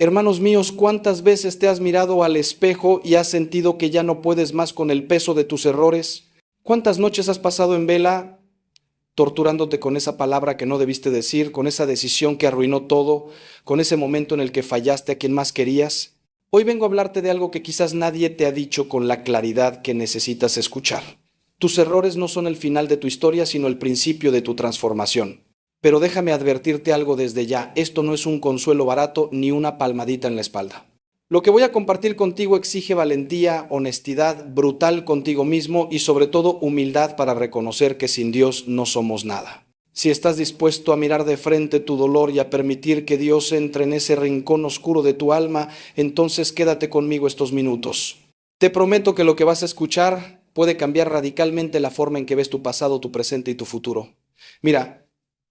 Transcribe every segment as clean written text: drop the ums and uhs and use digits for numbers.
Hermanos míos, ¿cuántas veces te has mirado al espejo y has sentido que ya no puedes más con el peso de tus errores? ¿Cuántas noches has pasado en vela torturándote con esa palabra que no debiste decir, con esa decisión que arruinó todo, con ese momento en el que fallaste a quien más querías? Hoy vengo a hablarte de algo que quizás nadie te ha dicho con la claridad que necesitas escuchar. Tus errores no son el final de tu historia, sino el principio de tu transformación. Pero déjame advertirte algo desde ya, esto no es un consuelo barato ni una palmadita en la espalda. Lo que voy a compartir contigo exige valentía, honestidad, brutal contigo mismo y sobre todo humildad para reconocer que sin Dios no somos nada. Si estás dispuesto a mirar de frente tu dolor y a permitir que Dios entre en ese rincón oscuro de tu alma, entonces quédate conmigo estos minutos. Te prometo que lo que vas a escuchar puede cambiar radicalmente la forma en que ves tu pasado, tu presente y tu futuro. Mira,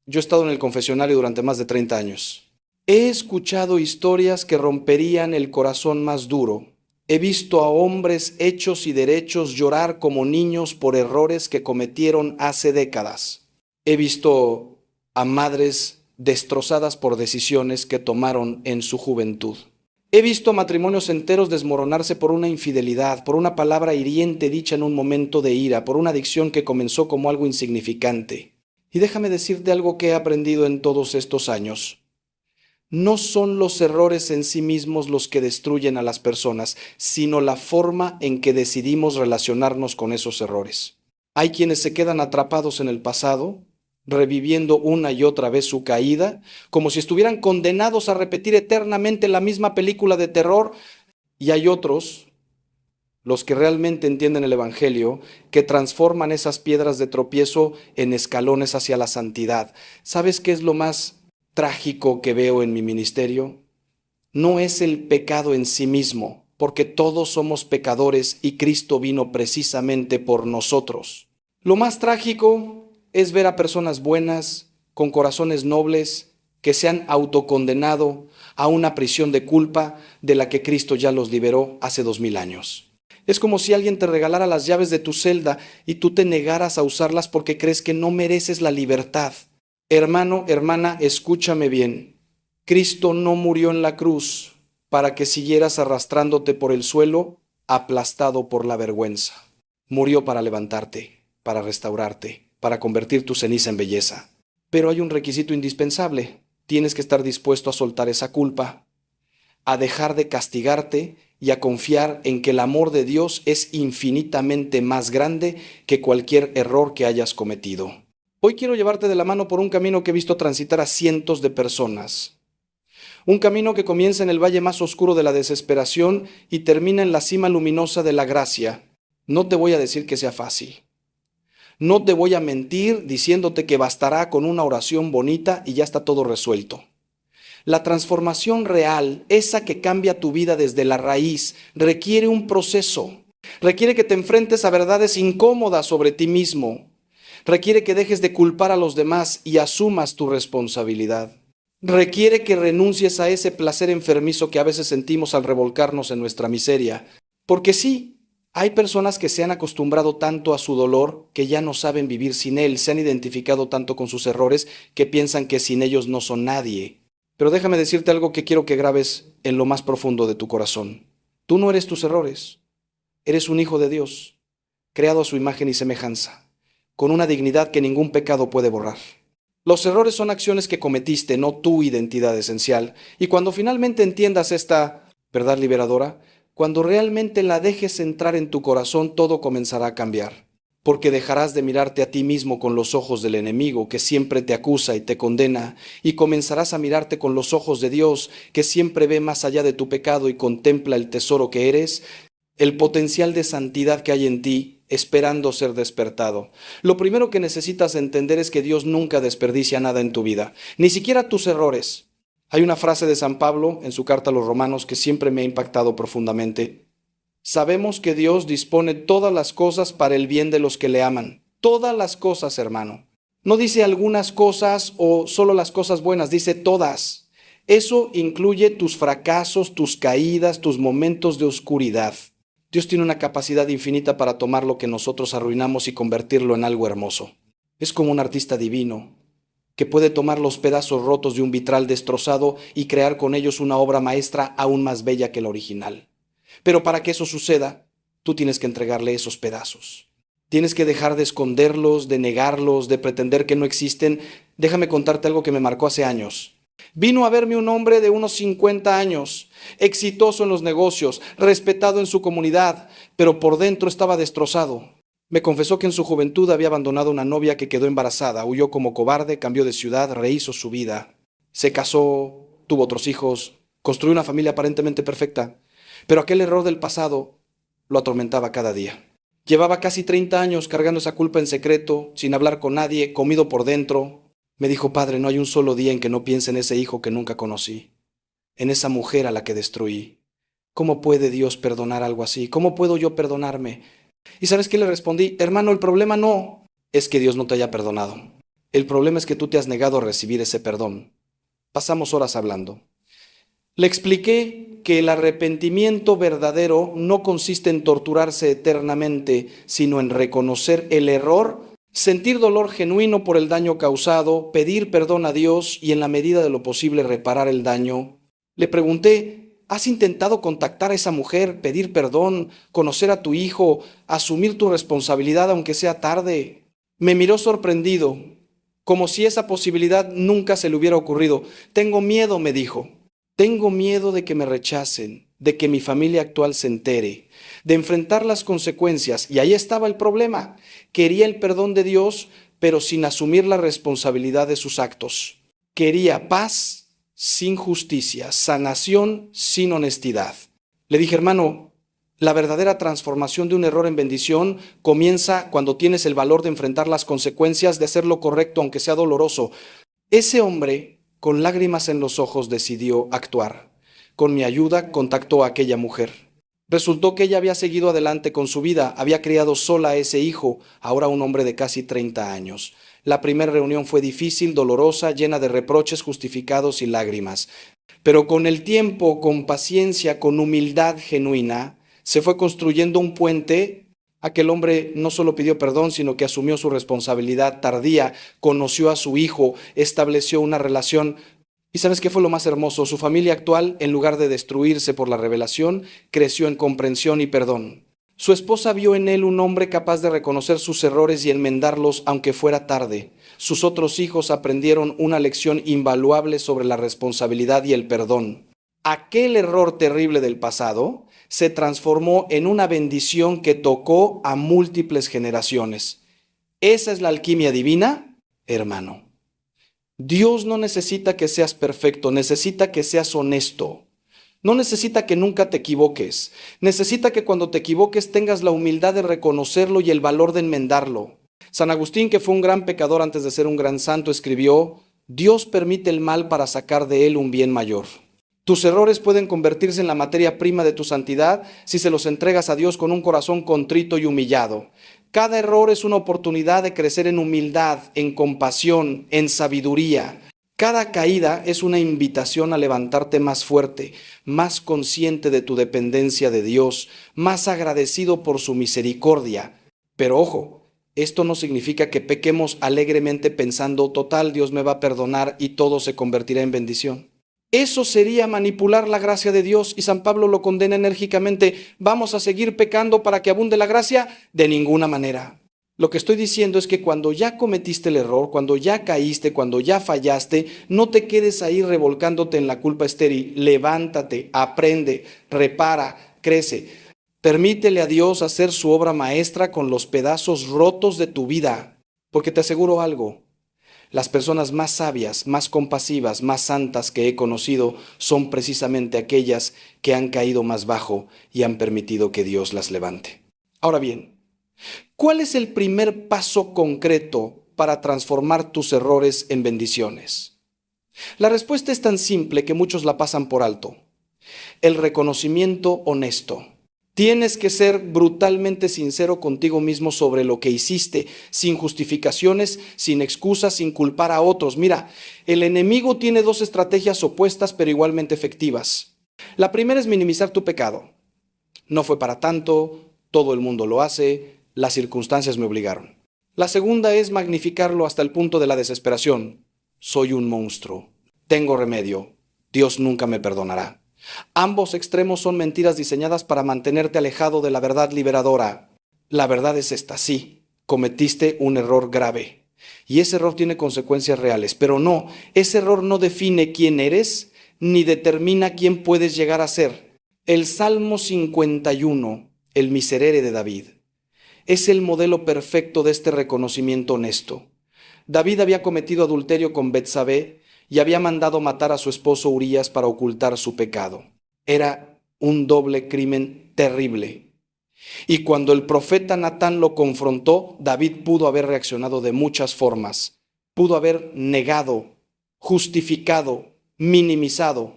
yo he estado en el confesionario durante más de 30 años. He escuchado historias que romperían el corazón más duro. He visto a hombres hechos y derechos llorar como niños por errores que cometieron hace décadas. He visto a madres destrozadas por decisiones que tomaron en su juventud. He visto matrimonios enteros desmoronarse por una infidelidad, por una palabra hiriente dicha en un momento de ira, por una adicción que comenzó como algo insignificante. Y déjame decirte algo que he aprendido en todos estos años. No son los errores en sí mismos los que destruyen a las personas, sino la forma en que decidimos relacionarnos con esos errores. Hay quienes se quedan atrapados en el pasado, reviviendo una y otra vez su caída, como si estuvieran condenados a repetir eternamente la misma película de terror, y hay otros, los que realmente entienden el Evangelio, que transforman esas piedras de tropiezo en escalones hacia la santidad. ¿Sabes qué es lo más trágico que veo en mi ministerio? No es el pecado en sí mismo, porque todos somos pecadores y Cristo vino precisamente por nosotros. Lo más trágico es ver a personas buenas, con corazones nobles, que se han autocondenado a una prisión de culpa de la que Cristo ya los liberó hace 2000 años. Es como si alguien te regalara las llaves de tu celda y tú te negaras a usarlas porque crees que no mereces la libertad. Hermano, hermana, escúchame bien. Cristo no murió en la cruz para que siguieras arrastrándote por el suelo, aplastado por la vergüenza. Murió para levantarte, para restaurarte, para convertir tu ceniza en belleza. Pero hay un requisito indispensable. Tienes que estar dispuesto a soltar esa culpa, a dejar de castigarte y a confiar en que el amor de Dios es infinitamente más grande que cualquier error que hayas cometido. Hoy quiero llevarte de la mano por un camino que he visto transitar a cientos de personas. Un camino que comienza en el valle más oscuro de la desesperación y termina en la cima luminosa de la gracia. No te voy a decir que sea fácil. No te voy a mentir diciéndote que bastará con una oración bonita y ya está todo resuelto. La transformación real, esa que cambia tu vida desde la raíz, requiere un proceso. Requiere que te enfrentes a verdades incómodas sobre ti mismo. Requiere que dejes de culpar a los demás y asumas tu responsabilidad. Requiere que renuncies a ese placer enfermizo que a veces sentimos al revolcarnos en nuestra miseria. Porque sí, hay personas que se han acostumbrado tanto a su dolor que ya no saben vivir sin él, se han identificado tanto con sus errores que piensan que sin ellos no son nadie. Pero déjame decirte algo que quiero que grabes en lo más profundo de tu corazón. Tú no eres tus errores. Eres un hijo de Dios, creado a su imagen y semejanza, con una dignidad que ningún pecado puede borrar. Los errores son acciones que cometiste, no tu identidad esencial. Y cuando finalmente entiendas esta verdad liberadora, cuando realmente la dejes entrar en tu corazón, todo comenzará a cambiar. Porque dejarás de mirarte a ti mismo con los ojos del enemigo que siempre te acusa y te condena, y comenzarás a mirarte con los ojos de Dios que siempre ve más allá de tu pecado y contempla el tesoro que eres, el potencial de santidad que hay en ti, esperando ser despertado. Lo primero que necesitas entender es que Dios nunca desperdicia nada en tu vida, ni siquiera tus errores. Hay una frase de San Pablo en su carta a los Romanos que siempre me ha impactado profundamente. Sabemos que Dios dispone todas las cosas para el bien de los que le aman. Todas las cosas, hermano. No dice algunas cosas o solo las cosas buenas, dice todas. Eso incluye tus fracasos, tus caídas, tus momentos de oscuridad. Dios tiene una capacidad infinita para tomar lo que nosotros arruinamos y convertirlo en algo hermoso. Es como un artista divino que puede tomar los pedazos rotos de un vitral destrozado y crear con ellos una obra maestra aún más bella que la original. Pero para que eso suceda, tú tienes que entregarle esos pedazos. Tienes que dejar de esconderlos, de negarlos, de pretender que no existen. Déjame contarte algo que me marcó hace años. Vino a verme un hombre de unos 50 años, exitoso en los negocios, respetado en su comunidad, pero por dentro estaba destrozado. Me confesó que en su juventud había abandonado a una novia que quedó embarazada, huyó como cobarde, cambió de ciudad, rehizo su vida. Se casó, tuvo otros hijos, construyó una familia aparentemente perfecta, pero aquel error del pasado lo atormentaba cada día. Llevaba casi 30 años cargando esa culpa en secreto, sin hablar con nadie, comido por dentro. Me dijo: padre, no hay un solo día en que no piense en ese hijo que nunca conocí, en esa mujer a la que destruí. ¿Cómo puede Dios perdonar algo así? ¿Cómo puedo yo perdonarme? ¿Y sabes qué le respondí? Hermano, el problema no es que Dios no te haya perdonado. El problema es que tú te has negado a recibir ese perdón. Pasamos horas hablando. Le expliqué que el arrepentimiento verdadero no consiste en torturarse eternamente, sino en reconocer el error, sentir dolor genuino por el daño causado, pedir perdón a Dios y en la medida de lo posible reparar el daño. Le pregunté: ¿has intentado contactar a esa mujer, pedir perdón, conocer a tu hijo, asumir tu responsabilidad aunque sea tarde? Me miró sorprendido, como si esa posibilidad nunca se le hubiera ocurrido. Tengo miedo, me dijo. Tengo miedo de que me rechacen, de que mi familia actual se entere, de enfrentar las consecuencias. Y ahí estaba el problema. Quería el perdón de Dios, pero sin asumir la responsabilidad de sus actos. Quería paz sin justicia, sanación sin honestidad. Le dije: hermano, la verdadera transformación de un error en bendición comienza cuando tienes el valor de enfrentar las consecuencias, de hacer lo correcto aunque sea doloroso. Ese hombre, con lágrimas en los ojos, decidió actuar. Con mi ayuda contactó a aquella mujer. Resultó que ella había seguido adelante con su vida, había criado sola a ese hijo, ahora un hombre de casi 30 años. La primera reunión fue difícil, dolorosa, llena de reproches justificados y lágrimas. Pero con el tiempo, con paciencia, con humildad genuina, se fue construyendo un puente. Aquel hombre no solo pidió perdón, sino que asumió su responsabilidad tardía, conoció a su hijo, estableció una relación. ¿Y sabes qué fue lo más hermoso? Su familia actual, en lugar de destruirse por la revelación, creció en comprensión y perdón. Su esposa vio en él un hombre capaz de reconocer sus errores y enmendarlos aunque fuera tarde. Sus otros hijos aprendieron una lección invaluable sobre la responsabilidad y el perdón. Aquel error terrible del pasado se transformó en una bendición que tocó a múltiples generaciones. ¿Esa es la alquimia divina, hermano? Dios no necesita que seas perfecto, necesita que seas honesto. No necesita que nunca te equivoques. Necesita que cuando te equivoques tengas la humildad de reconocerlo y el valor de enmendarlo. San Agustín, que fue un gran pecador antes de ser un gran santo, escribió: Dios permite el mal para sacar de él un bien mayor. Tus errores pueden convertirse en la materia prima de tu santidad si se los entregas a Dios con un corazón contrito y humillado. Cada error es una oportunidad de crecer en humildad, en compasión, en sabiduría. Cada caída es una invitación a levantarte más fuerte, más consciente de tu dependencia de Dios, más agradecido por su misericordia. Pero ojo, esto no significa que pequemos alegremente pensando: total, Dios me va a perdonar y todo se convertirá en bendición. Eso sería manipular la gracia de Dios y San Pablo lo condena enérgicamente. ¿Vamos a seguir pecando para que abunde la gracia? De ninguna manera. Lo que estoy diciendo es que cuando ya cometiste el error, cuando ya caíste, cuando ya fallaste, no te quedes ahí revolcándote en la culpa estéril. Levántate, aprende, repara, crece. Permítele a Dios hacer su obra maestra con los pedazos rotos de tu vida. Porque te aseguro algo: las personas más sabias, más compasivas, más santas que he conocido son precisamente aquellas que han caído más bajo y han permitido que Dios las levante. Ahora bien, ¿cuál es el primer paso concreto para transformar tus errores en bendiciones? La respuesta es tan simple que muchos la pasan por alto: el reconocimiento honesto. Tienes que ser brutalmente sincero contigo mismo sobre lo que hiciste, sin justificaciones, sin excusas, sin culpar a otros. Mira, el enemigo tiene dos estrategias opuestas pero igualmente efectivas. La primera es minimizar tu pecado. No fue para tanto, todo el mundo lo hace, las circunstancias me obligaron. La segunda es magnificarlo hasta el punto de la desesperación. soy un monstruo. Tengo remedio. Dios nunca me perdonará. Ambos extremos son mentiras diseñadas para mantenerte alejado de la verdad liberadora. La verdad es esta, sí, cometiste un error grave. Y ese error tiene consecuencias reales, pero no, ese error no define quién eres, ni determina quién puedes llegar a ser. El Salmo 51, el miserere de David, es el modelo perfecto de este reconocimiento honesto. David había cometido adulterio con Betsabé y había mandado matar a su esposo Urías para ocultar su pecado. Era un doble crimen terrible. Y cuando el profeta Natán lo confrontó, David pudo haber reaccionado de muchas formas. Pudo haber negado, justificado, minimizado.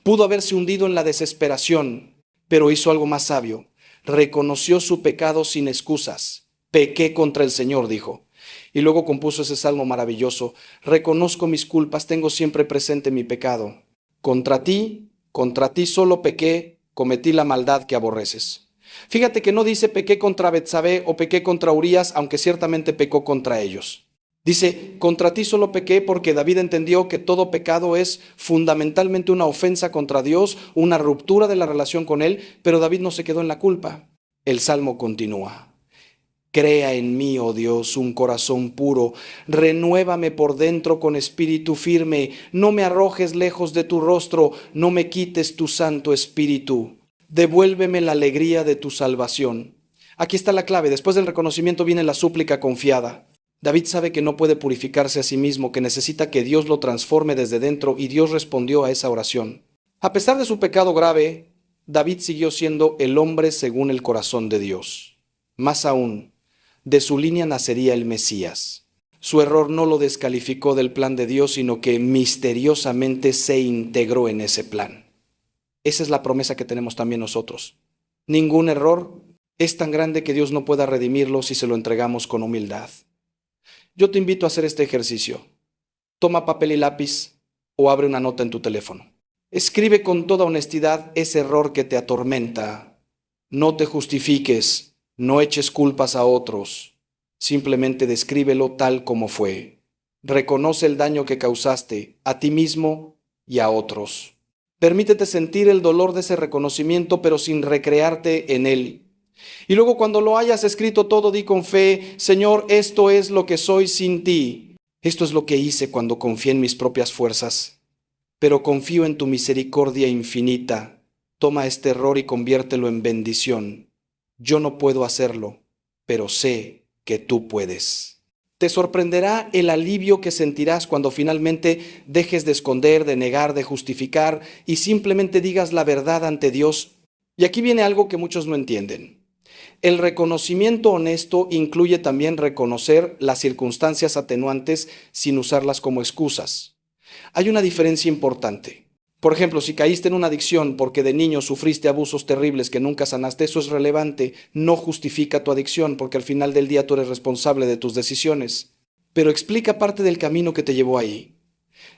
Pudo haberse hundido en la desesperación, pero hizo algo más sabio. Reconoció su pecado sin excusas. Pequé contra el Señor, dijo. Y luego compuso ese salmo maravilloso. Reconozco mis culpas, tengo siempre presente mi pecado. Contra ti solo pequé, cometí la maldad que aborreces. Fíjate que no dice pequé contra Betsabé o pequé contra Urías, aunque ciertamente pecó contra ellos. Dice, contra ti solo pequé porque David entendió que todo pecado es fundamentalmente una ofensa contra Dios, una ruptura de la relación con Él, pero David no se quedó en la culpa. El salmo continúa. Crea en mí, oh Dios, un corazón puro, renuévame por dentro con espíritu firme, no me arrojes lejos de tu rostro, no me quites tu santo espíritu, devuélveme la alegría de tu salvación. Aquí está la clave, después del reconocimiento viene la súplica confiada. David sabe que no puede purificarse a sí mismo, que necesita que Dios lo transforme desde dentro, y Dios respondió a esa oración. A pesar de su pecado grave, David siguió siendo el hombre según el corazón de Dios. Más aún, de su línea nacería el Mesías. Su error no lo descalificó del plan de Dios, sino que misteriosamente se integró en ese plan. Esa es la promesa que tenemos también nosotros. Ningún error es tan grande que Dios no pueda redimirlo si se lo entregamos con humildad. Yo te invito a hacer este ejercicio. Toma papel y lápiz o abre una nota en tu teléfono. Escribe con toda honestidad ese error que te atormenta. No te justifiques. No eches culpas a otros, simplemente descríbelo tal como fue. Reconoce el daño que causaste a ti mismo y a otros. Permítete sentir el dolor de ese reconocimiento, pero sin recrearte en él. Y luego cuando lo hayas escrito todo, di con fe, Señor, esto es lo que soy sin ti. Esto es lo que hice cuando confié en mis propias fuerzas. Pero confío en tu misericordia infinita. Toma este error y conviértelo en bendición. Yo no puedo hacerlo, pero sé que tú puedes. Te sorprenderá el alivio que sentirás cuando finalmente dejes de esconder, de negar, de justificar y simplemente digas la verdad ante Dios. Y aquí viene algo que muchos no entienden. El reconocimiento honesto incluye también reconocer las circunstancias atenuantes sin usarlas como excusas. Hay una diferencia importante. Por ejemplo, si caíste en una adicción porque de niño sufriste abusos terribles que nunca sanaste, eso es relevante, no justifica tu adicción porque al final del día tú eres responsable de tus decisiones. Pero explica parte del camino que te llevó ahí.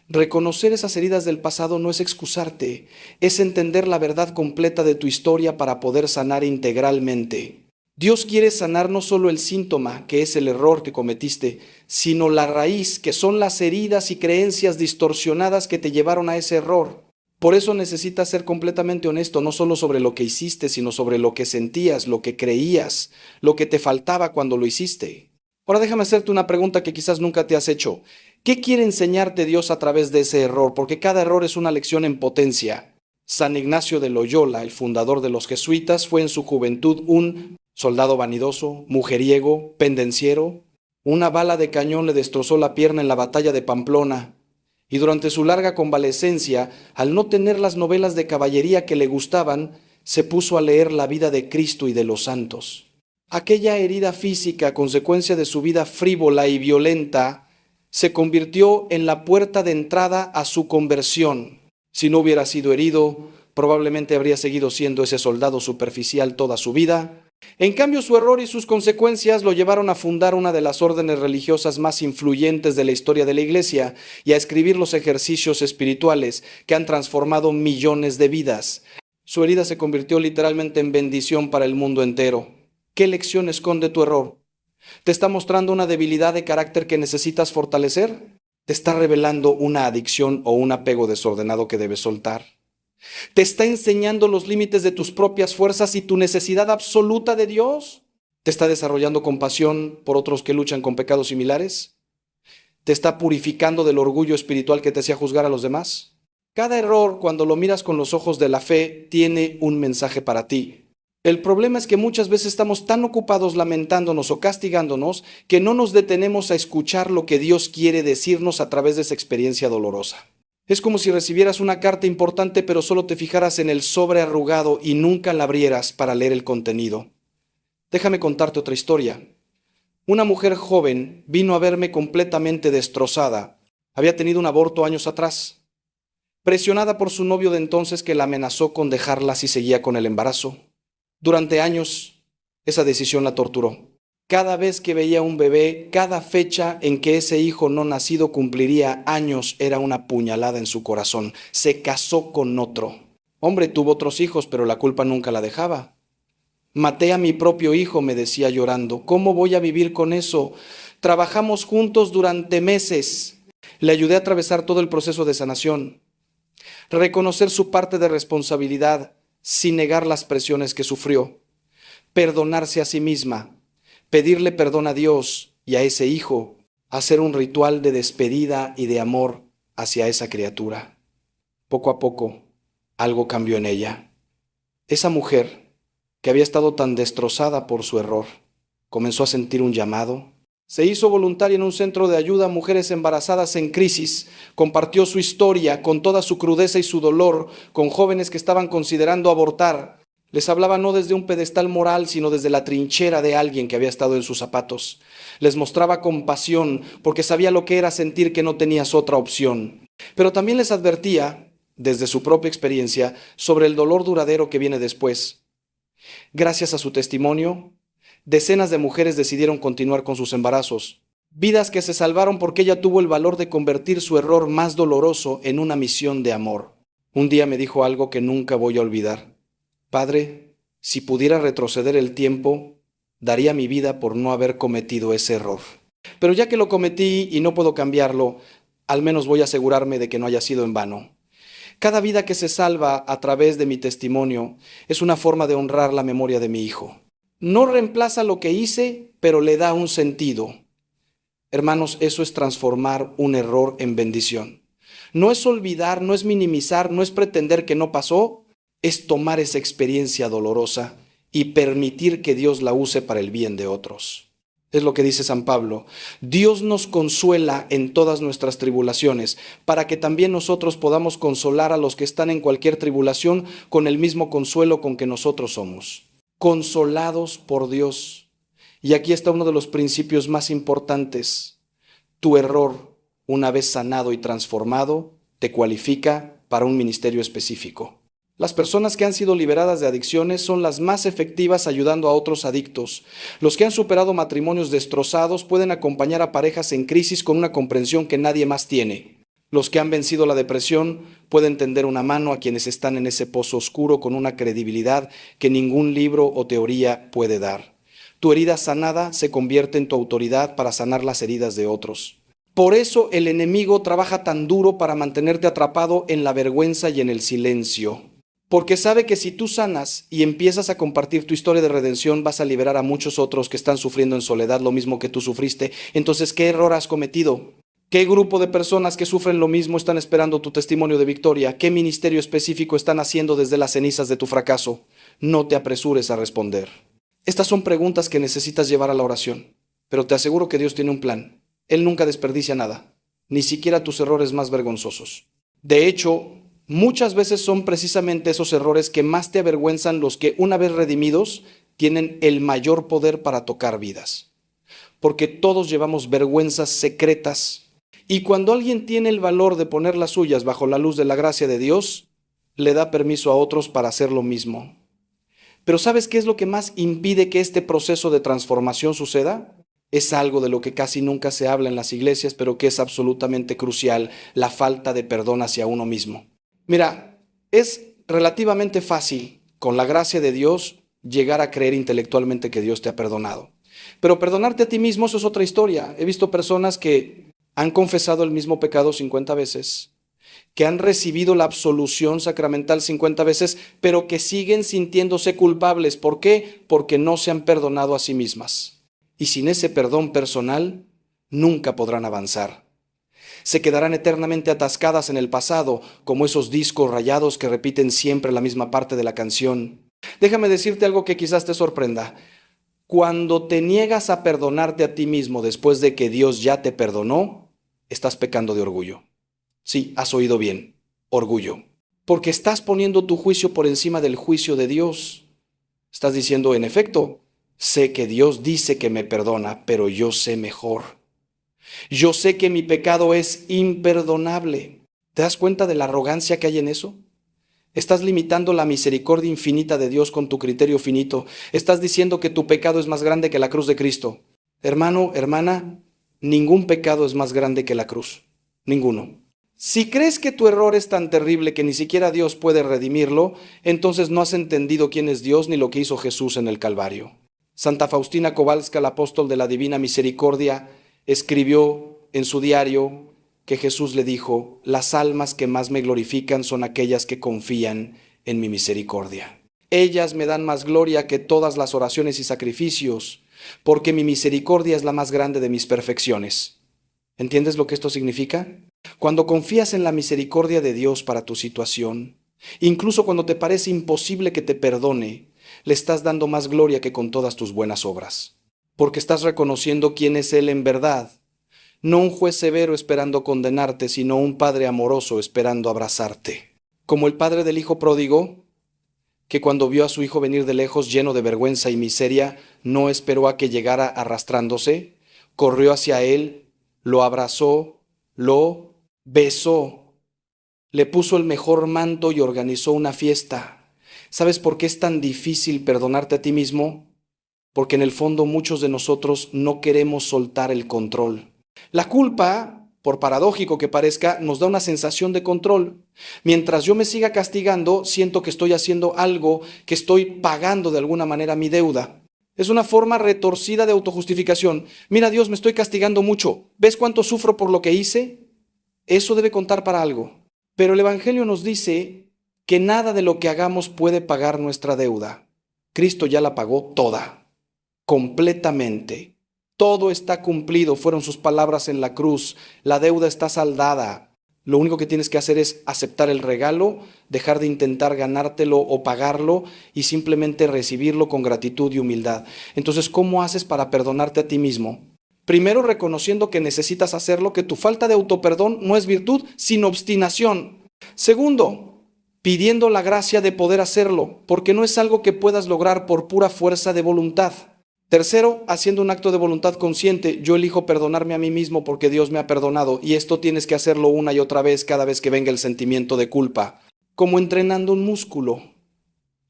Reconocer esas heridas del pasado no es excusarte, es entender la verdad completa de tu historia para poder sanar integralmente. Dios quiere sanar no solo el síntoma, que es el error que cometiste, sino la raíz, que son las heridas y creencias distorsionadas que te llevaron a ese error. Por eso necesitas ser completamente honesto, no solo sobre lo que hiciste, sino sobre lo que sentías, lo que creías, lo que te faltaba cuando lo hiciste. Ahora déjame hacerte una pregunta que quizás nunca te has hecho. ¿Qué quiere enseñarte Dios a través de ese error? Porque cada error es una lección en potencia. San Ignacio de Loyola, el fundador de los jesuitas, fue en su juventud un soldado vanidoso, mujeriego, pendenciero. Una bala de cañón le destrozó la pierna en la batalla de Pamplona. Y durante su larga convalecencia, al no tener las novelas de caballería que le gustaban, se puso a leer la vida de Cristo y de los santos. Aquella herida física, consecuencia de su vida frívola y violenta, se convirtió en la puerta de entrada a su conversión. Si no hubiera sido herido, probablemente habría seguido siendo ese soldado superficial toda su vida. En cambio, su error y sus consecuencias lo llevaron a fundar una de las órdenes religiosas más influyentes de la historia de la Iglesia y a escribir los ejercicios espirituales que han transformado millones de vidas. Su herida se convirtió literalmente en bendición para el mundo entero. ¿Qué lección esconde tu error? ¿Te está mostrando una debilidad de carácter que necesitas fortalecer? Te está revelando una adicción o un apego desordenado que debes soltar. Te está enseñando los límites de tus propias fuerzas y tu necesidad absoluta de Dios. Te está desarrollando compasión por otros que luchan con pecados similares. Te está purificando del orgullo espiritual que te hacía juzgar a los demás. Cada error, cuando lo miras con los ojos de la fe, tiene un mensaje para ti. El problema es que muchas veces estamos tan ocupados lamentándonos o castigándonos que no nos detenemos a escuchar lo que Dios quiere decirnos a través de esa experiencia dolorosa. Es como si recibieras una carta importante pero solo te fijaras en el sobre arrugado y nunca la abrieras para leer el contenido. Déjame contarte otra historia. Una mujer joven vino a verme completamente destrozada. Había tenido un aborto años atrás. Presionada por su novio de entonces que la amenazó con dejarla si seguía con el embarazo. Durante años, esa decisión la torturó. Cada vez que veía un bebé, cada fecha en que ese hijo no nacido cumpliría años era una puñalada en su corazón. Se casó con otro. Hombre, tuvo otros hijos, pero la culpa nunca la dejaba. Maté a mi propio hijo, me decía llorando. ¿Cómo voy a vivir con eso? Trabajamos juntos durante meses. Le ayudé a atravesar todo el proceso de sanación. Reconocer su parte de responsabilidad sin negar las presiones que sufrió. Perdonarse a sí misma. Pedirle perdón a Dios y a ese hijo. Hacer un ritual de despedida y de amor hacia esa criatura. Poco a poco, algo cambió en ella. Esa mujer, que había estado tan destrozada por su error, comenzó a sentir un llamado. Se hizo voluntaria en un centro de ayuda a mujeres embarazadas en crisis. Compartió su historia con toda su crudeza y su dolor con jóvenes que estaban considerando abortar. Les hablaba no desde un pedestal moral, sino desde la trinchera de alguien que había estado en sus zapatos. Les mostraba compasión porque sabía lo que era sentir que no tenías otra opción. Pero también les advertía, desde su propia experiencia, sobre el dolor duradero que viene después. Gracias a su testimonio, decenas de mujeres decidieron continuar con sus embarazos. Vidas que se salvaron porque ella tuvo el valor de convertir su error más doloroso en una misión de amor. Un día me dijo algo que nunca voy a olvidar. Padre, si pudiera retroceder el tiempo, daría mi vida por no haber cometido ese error. Pero ya que lo cometí y no puedo cambiarlo, al menos voy a asegurarme de que no haya sido en vano. Cada vida que se salva a través de mi testimonio es una forma de honrar la memoria de mi hijo. No reemplaza lo que hice, pero le da un sentido. Hermanos, eso es transformar un error en bendición. No es olvidar, no es minimizar, no es pretender que no pasó, es tomar esa experiencia dolorosa y permitir que Dios la use para el bien de otros. Es lo que dice San Pablo. Dios nos consuela en todas nuestras tribulaciones, para que también nosotros podamos consolar a los que están en cualquier tribulación con el mismo consuelo con que nosotros somos. Consolados por Dios. Y aquí está uno de los principios más importantes. Tu error, una vez sanado y transformado, te cualifica para un ministerio específico. Las personas que han sido liberadas de adicciones son las más efectivas ayudando a otros adictos. Los que han superado matrimonios destrozados pueden acompañar a parejas en crisis con una comprensión que nadie más tiene. Los que han vencido la depresión pueden tender una mano a quienes están en ese pozo oscuro con una credibilidad que ningún libro o teoría puede dar. Tu herida sanada se convierte en tu autoridad para sanar las heridas de otros. Por eso el enemigo trabaja tan duro para mantenerte atrapado en la vergüenza y en el silencio. Porque sabe que si tú sanas y empiezas a compartir tu historia de redención, vas a liberar a muchos otros que están sufriendo en soledad lo mismo que tú sufriste. Entonces, ¿qué error has cometido? ¿Qué grupo de personas que sufren lo mismo están esperando tu testimonio de victoria? ¿Qué ministerio específico están haciendo desde las cenizas de tu fracaso? No te apresures a responder. Estas son preguntas que necesitas llevar a la oración, pero te aseguro que Dios tiene un plan. Él nunca desperdicia nada, ni siquiera tus errores más vergonzosos. De hecho, muchas veces son precisamente esos errores que más te avergüenzan los que, una vez redimidos, tienen el mayor poder para tocar vidas. Porque todos llevamos vergüenzas secretas. Y cuando alguien tiene el valor de poner las suyas bajo la luz de la gracia de Dios, le da permiso a otros para hacer lo mismo. Pero ¿sabes qué es lo que más impide que este proceso de transformación suceda? Es algo de lo que casi nunca se habla en las iglesias, pero que es absolutamente crucial: la falta de perdón hacia uno mismo. Mira, es relativamente fácil, con la gracia de Dios, llegar a creer intelectualmente que Dios te ha perdonado. Pero perdonarte a ti mismo, eso es otra historia. He visto personas que han confesado el mismo pecado 50 veces, que han recibido la absolución sacramental 50 veces, pero que siguen sintiéndose culpables. ¿Por qué? Porque no se han perdonado a sí mismas. Y sin ese perdón personal, nunca podrán avanzar. Se quedarán eternamente atascadas en el pasado, como esos discos rayados que repiten siempre la misma parte de la canción. Déjame decirte algo que quizás te sorprenda. Cuando te niegas a perdonarte a ti mismo después de que Dios ya te perdonó, estás pecando de orgullo. Sí, has oído bien, orgullo. Porque estás poniendo tu juicio por encima del juicio de Dios. Estás diciendo, en efecto, sé que Dios dice que me perdona, pero yo sé mejor. Yo sé que mi pecado es imperdonable. ¿Te das cuenta de la arrogancia que hay en eso? Estás limitando la misericordia infinita de Dios con tu criterio finito. Estás diciendo que tu pecado es más grande que la cruz de Cristo. Hermano, hermana, ningún pecado es más grande que la cruz. Ninguno. Si crees que tu error es tan terrible que ni siquiera Dios puede redimirlo, entonces no has entendido quién es Dios ni lo que hizo Jesús en el Calvario. Santa Faustina Kowalska, el apóstol de la Divina Misericordia, escribió en su diario que Jesús le dijo: las almas que más me glorifican son aquellas que confían en mi misericordia. Ellas me dan más gloria que todas las oraciones y sacrificios, porque mi misericordia es la más grande de mis perfecciones. ¿Entiendes lo que esto significa? Cuando confías en la misericordia de Dios para tu situación, incluso cuando te parece imposible que te perdone, le estás dando más gloria que con todas tus buenas obras, porque estás reconociendo quién es Él en verdad. No un juez severo esperando condenarte, sino un padre amoroso esperando abrazarte. Como el padre del hijo pródigo, que cuando vio a su hijo venir de lejos lleno de vergüenza y miseria, no esperó a que llegara arrastrándose, corrió hacia él, lo abrazó, lo besó, le puso el mejor manto y organizó una fiesta. ¿Sabes por qué es tan difícil perdonarte a ti mismo? Porque en el fondo muchos de nosotros no queremos soltar el control. La culpa, por paradójico que parezca, nos da una sensación de control. Mientras yo me siga castigando, siento que estoy haciendo algo, que estoy pagando de alguna manera mi deuda. Es una forma retorcida de autojustificación. Mira, Dios, me estoy castigando mucho. ¿Ves cuánto sufro por lo que hice? Eso debe contar para algo. Pero el Evangelio nos dice que nada de lo que hagamos puede pagar nuestra deuda. Cristo ya la pagó toda, completamente. Todo está cumplido, fueron sus palabras en la cruz. La deuda está saldada. Lo único que tienes que hacer es aceptar el regalo, dejar de intentar ganártelo o pagarlo y simplemente recibirlo con gratitud y humildad. Entonces, ¿cómo haces para perdonarte a ti mismo? Primero, reconociendo que necesitas hacerlo, que tu falta de autoperdón no es virtud, sino obstinación. Segundo, pidiendo la gracia de poder hacerlo, porque no es algo que puedas lograr por pura fuerza de voluntad. Tercero, haciendo un acto de voluntad consciente. Yo elijo perdonarme a mí mismo porque Dios me ha perdonado, y esto tienes que hacerlo una y otra vez cada vez que venga el sentimiento de culpa, como entrenando un músculo.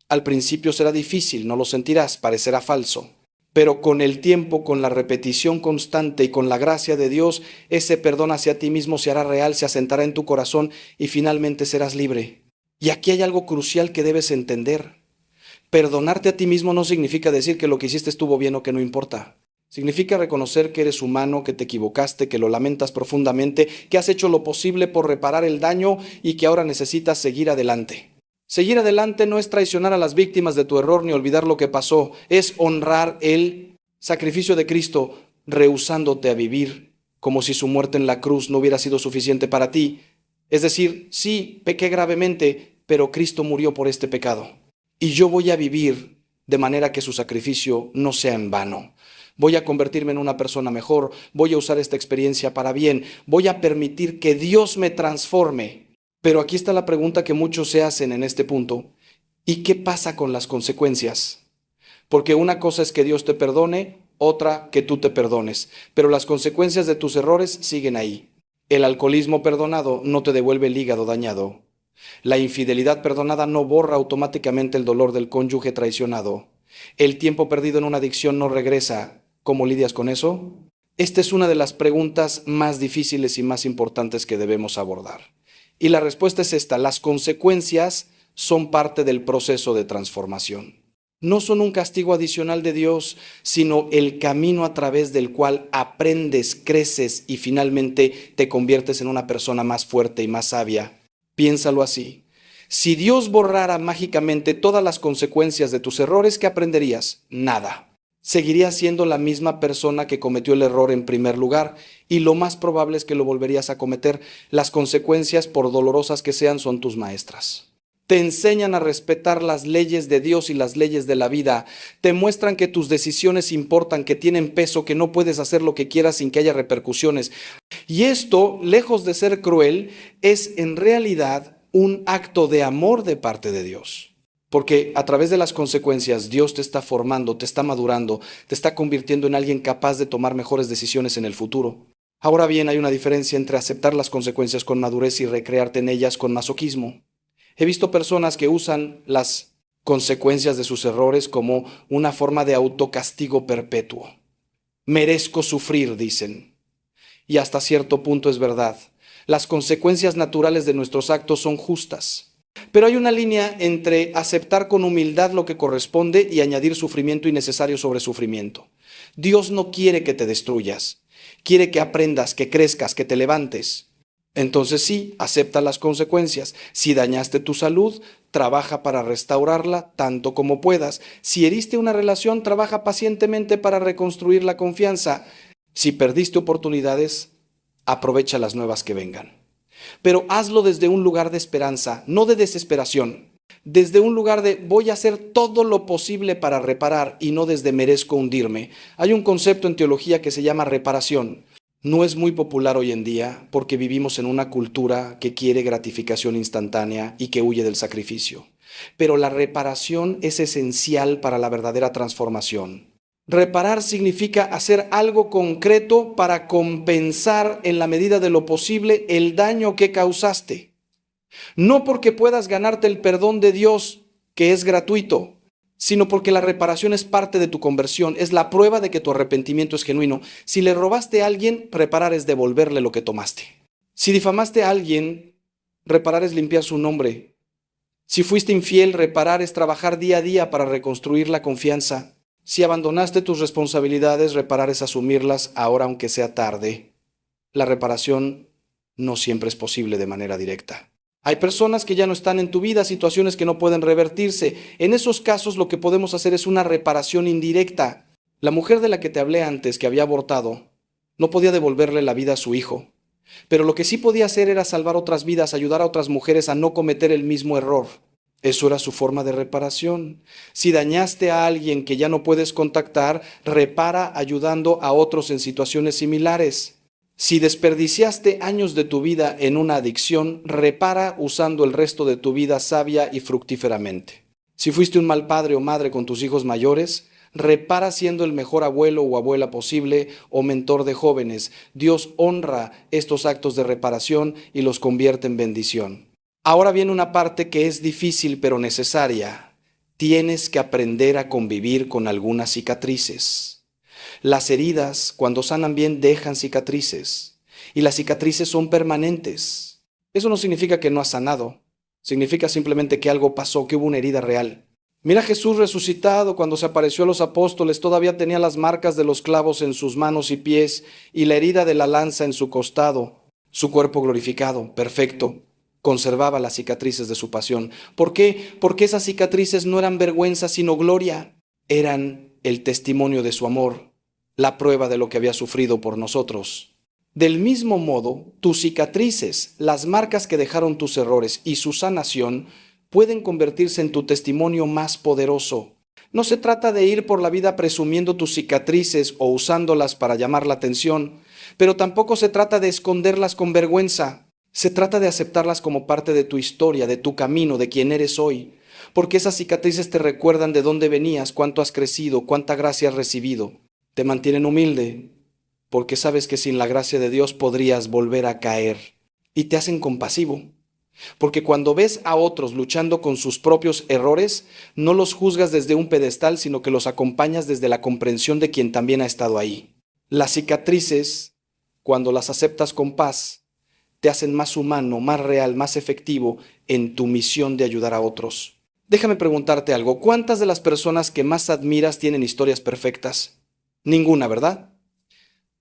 Al principio será difícil, no lo sentirás, parecerá falso, pero con el tiempo, con la repetición constante y con la gracia de Dios, ese perdón hacia ti mismo se hará real, se asentará en tu corazón y finalmente serás libre. Y aquí hay algo crucial que debes entender. Perdonarte a ti mismo no significa decir que lo que hiciste estuvo bien o que no importa. Significa reconocer que eres humano, que te equivocaste, que lo lamentas profundamente, que has hecho lo posible por reparar el daño y que ahora necesitas seguir adelante. Seguir adelante no es traicionar a las víctimas de tu error ni olvidar lo que pasó, es honrar el sacrificio de Cristo, rehusándote a vivir como si su muerte en la cruz no hubiera sido suficiente para ti. Es decir, sí, pequé gravemente, pero Cristo murió por este pecado. Y yo voy a vivir de manera que su sacrificio no sea en vano. Voy a convertirme en una persona mejor, voy a usar esta experiencia para bien, voy a permitir que Dios me transforme. Pero aquí está la pregunta que muchos se hacen en este punto. ¿Y qué pasa con las consecuencias? Porque una cosa es que Dios te perdone, otra que tú te perdones. Pero las consecuencias de tus errores siguen ahí. El alcoholismo perdonado no te devuelve el hígado dañado. La infidelidad perdonada no borra automáticamente el dolor del cónyuge traicionado. El tiempo perdido en una adicción no regresa. ¿Cómo lidias con eso? Esta es una de las preguntas más difíciles y más importantes que debemos abordar. Y la respuesta es esta: las consecuencias son parte del proceso de transformación. No son un castigo adicional de Dios, sino el camino a través del cual aprendes, creces y finalmente te conviertes en una persona más fuerte y más sabia. Piénsalo así. Si Dios borrara mágicamente todas las consecuencias de tus errores, ¿qué aprenderías? Nada. Seguirías siendo la misma persona que cometió el error en primer lugar, y lo más probable es que lo volverías a cometer. Las consecuencias, por dolorosas que sean, son tus maestras. Te enseñan a respetar las leyes de Dios y las leyes de la vida. Te muestran que tus decisiones importan, que tienen peso, que no puedes hacer lo que quieras sin que haya repercusiones. Y esto, lejos de ser cruel, es en realidad un acto de amor de parte de Dios. Porque a través de las consecuencias Dios te está formando, te está madurando, te está convirtiendo en alguien capaz de tomar mejores decisiones en el futuro. Ahora bien, hay una diferencia entre aceptar las consecuencias con madurez y recrearte en ellas con masoquismo. He visto personas que usan las consecuencias de sus errores como una forma de autocastigo perpetuo. Merezco sufrir, dicen. Y hasta cierto punto es verdad. Las consecuencias naturales de nuestros actos son justas. Pero hay una línea entre aceptar con humildad lo que corresponde y añadir sufrimiento innecesario sobre sufrimiento. Dios no quiere que te destruyas. Quiere que aprendas, que crezcas, que te levantes. Entonces sí, acepta las consecuencias. Si dañaste tu salud, trabaja para restaurarla tanto como puedas. Si heriste una relación, trabaja pacientemente para reconstruir la confianza. Si perdiste oportunidades, aprovecha las nuevas que vengan. Pero hazlo desde un lugar de esperanza, no de desesperación. Desde un lugar de voy a hacer todo lo posible para reparar y no desde merezco hundirme. Hay un concepto en teología que se llama reparación. No es muy popular hoy en día porque vivimos en una cultura que quiere gratificación instantánea y que huye del sacrificio. Pero la reparación es esencial para la verdadera transformación. Reparar significa hacer algo concreto para compensar en la medida de lo posible el daño que causaste. No porque puedas ganarte el perdón de Dios, que es gratuito, sino porque la reparación es parte de tu conversión, es la prueba de que tu arrepentimiento es genuino. Si le robaste a alguien, reparar es devolverle lo que tomaste. Si difamaste a alguien, reparar es limpiar su nombre. Si fuiste infiel, reparar es trabajar día a día para reconstruir la confianza. Si abandonaste tus responsabilidades, reparar es asumirlas ahora aunque sea tarde. La reparación no siempre es posible de manera directa. Hay personas que ya no están en tu vida, situaciones que no pueden revertirse. En esos casos lo que podemos hacer es una reparación indirecta. La mujer de la que te hablé antes, que había abortado, no podía devolverle la vida a su hijo. Pero lo que sí podía hacer era salvar otras vidas, ayudar a otras mujeres a no cometer el mismo error. Eso era su forma de reparación. Si dañaste a alguien que ya no puedes contactar, repara ayudando a otros en situaciones similares. Si desperdiciaste años de tu vida en una adicción, repara usando el resto de tu vida sabia y fructíferamente. Si fuiste un mal padre o madre con tus hijos mayores, repara siendo el mejor abuelo o abuela posible o mentor de jóvenes. Dios honra estos actos de reparación y los convierte en bendición. Ahora viene una parte que es difícil pero necesaria. Tienes que aprender a convivir con algunas cicatrices. Las heridas, cuando sanan bien, dejan cicatrices. Y las cicatrices son permanentes. Eso no significa que no has sanado. Significa simplemente que algo pasó, que hubo una herida real. Mira a Jesús resucitado, cuando se apareció a los apóstoles, todavía tenía las marcas de los clavos en sus manos y pies y la herida de la lanza en su costado. Su cuerpo glorificado, perfecto, conservaba las cicatrices de su pasión. ¿Por qué? Porque esas cicatrices no eran vergüenza, sino gloria. Eran el testimonio de su amor, la prueba de lo que había sufrido por nosotros. Del mismo modo, tus cicatrices, las marcas que dejaron tus errores y su sanación, pueden convertirse en tu testimonio más poderoso. No se trata de ir por la vida presumiendo tus cicatrices o usándolas para llamar la atención, pero tampoco se trata de esconderlas con vergüenza. Se trata de aceptarlas como parte de tu historia, de tu camino, de quién eres hoy, porque esas cicatrices te recuerdan de dónde venías, cuánto has crecido, cuánta gracia has recibido. Te mantienen humilde, porque sabes que sin la gracia de Dios podrías volver a caer, y te hacen compasivo. Porque cuando ves a otros luchando con sus propios errores, no los juzgas desde un pedestal, sino que los acompañas desde la comprensión de quien también ha estado ahí. Las cicatrices, cuando las aceptas con paz, te hacen más humano, más real, más efectivo en tu misión de ayudar a otros. Déjame preguntarte algo. ¿Cuántas de las personas que más admiras tienen historias perfectas? Ninguna, ¿verdad?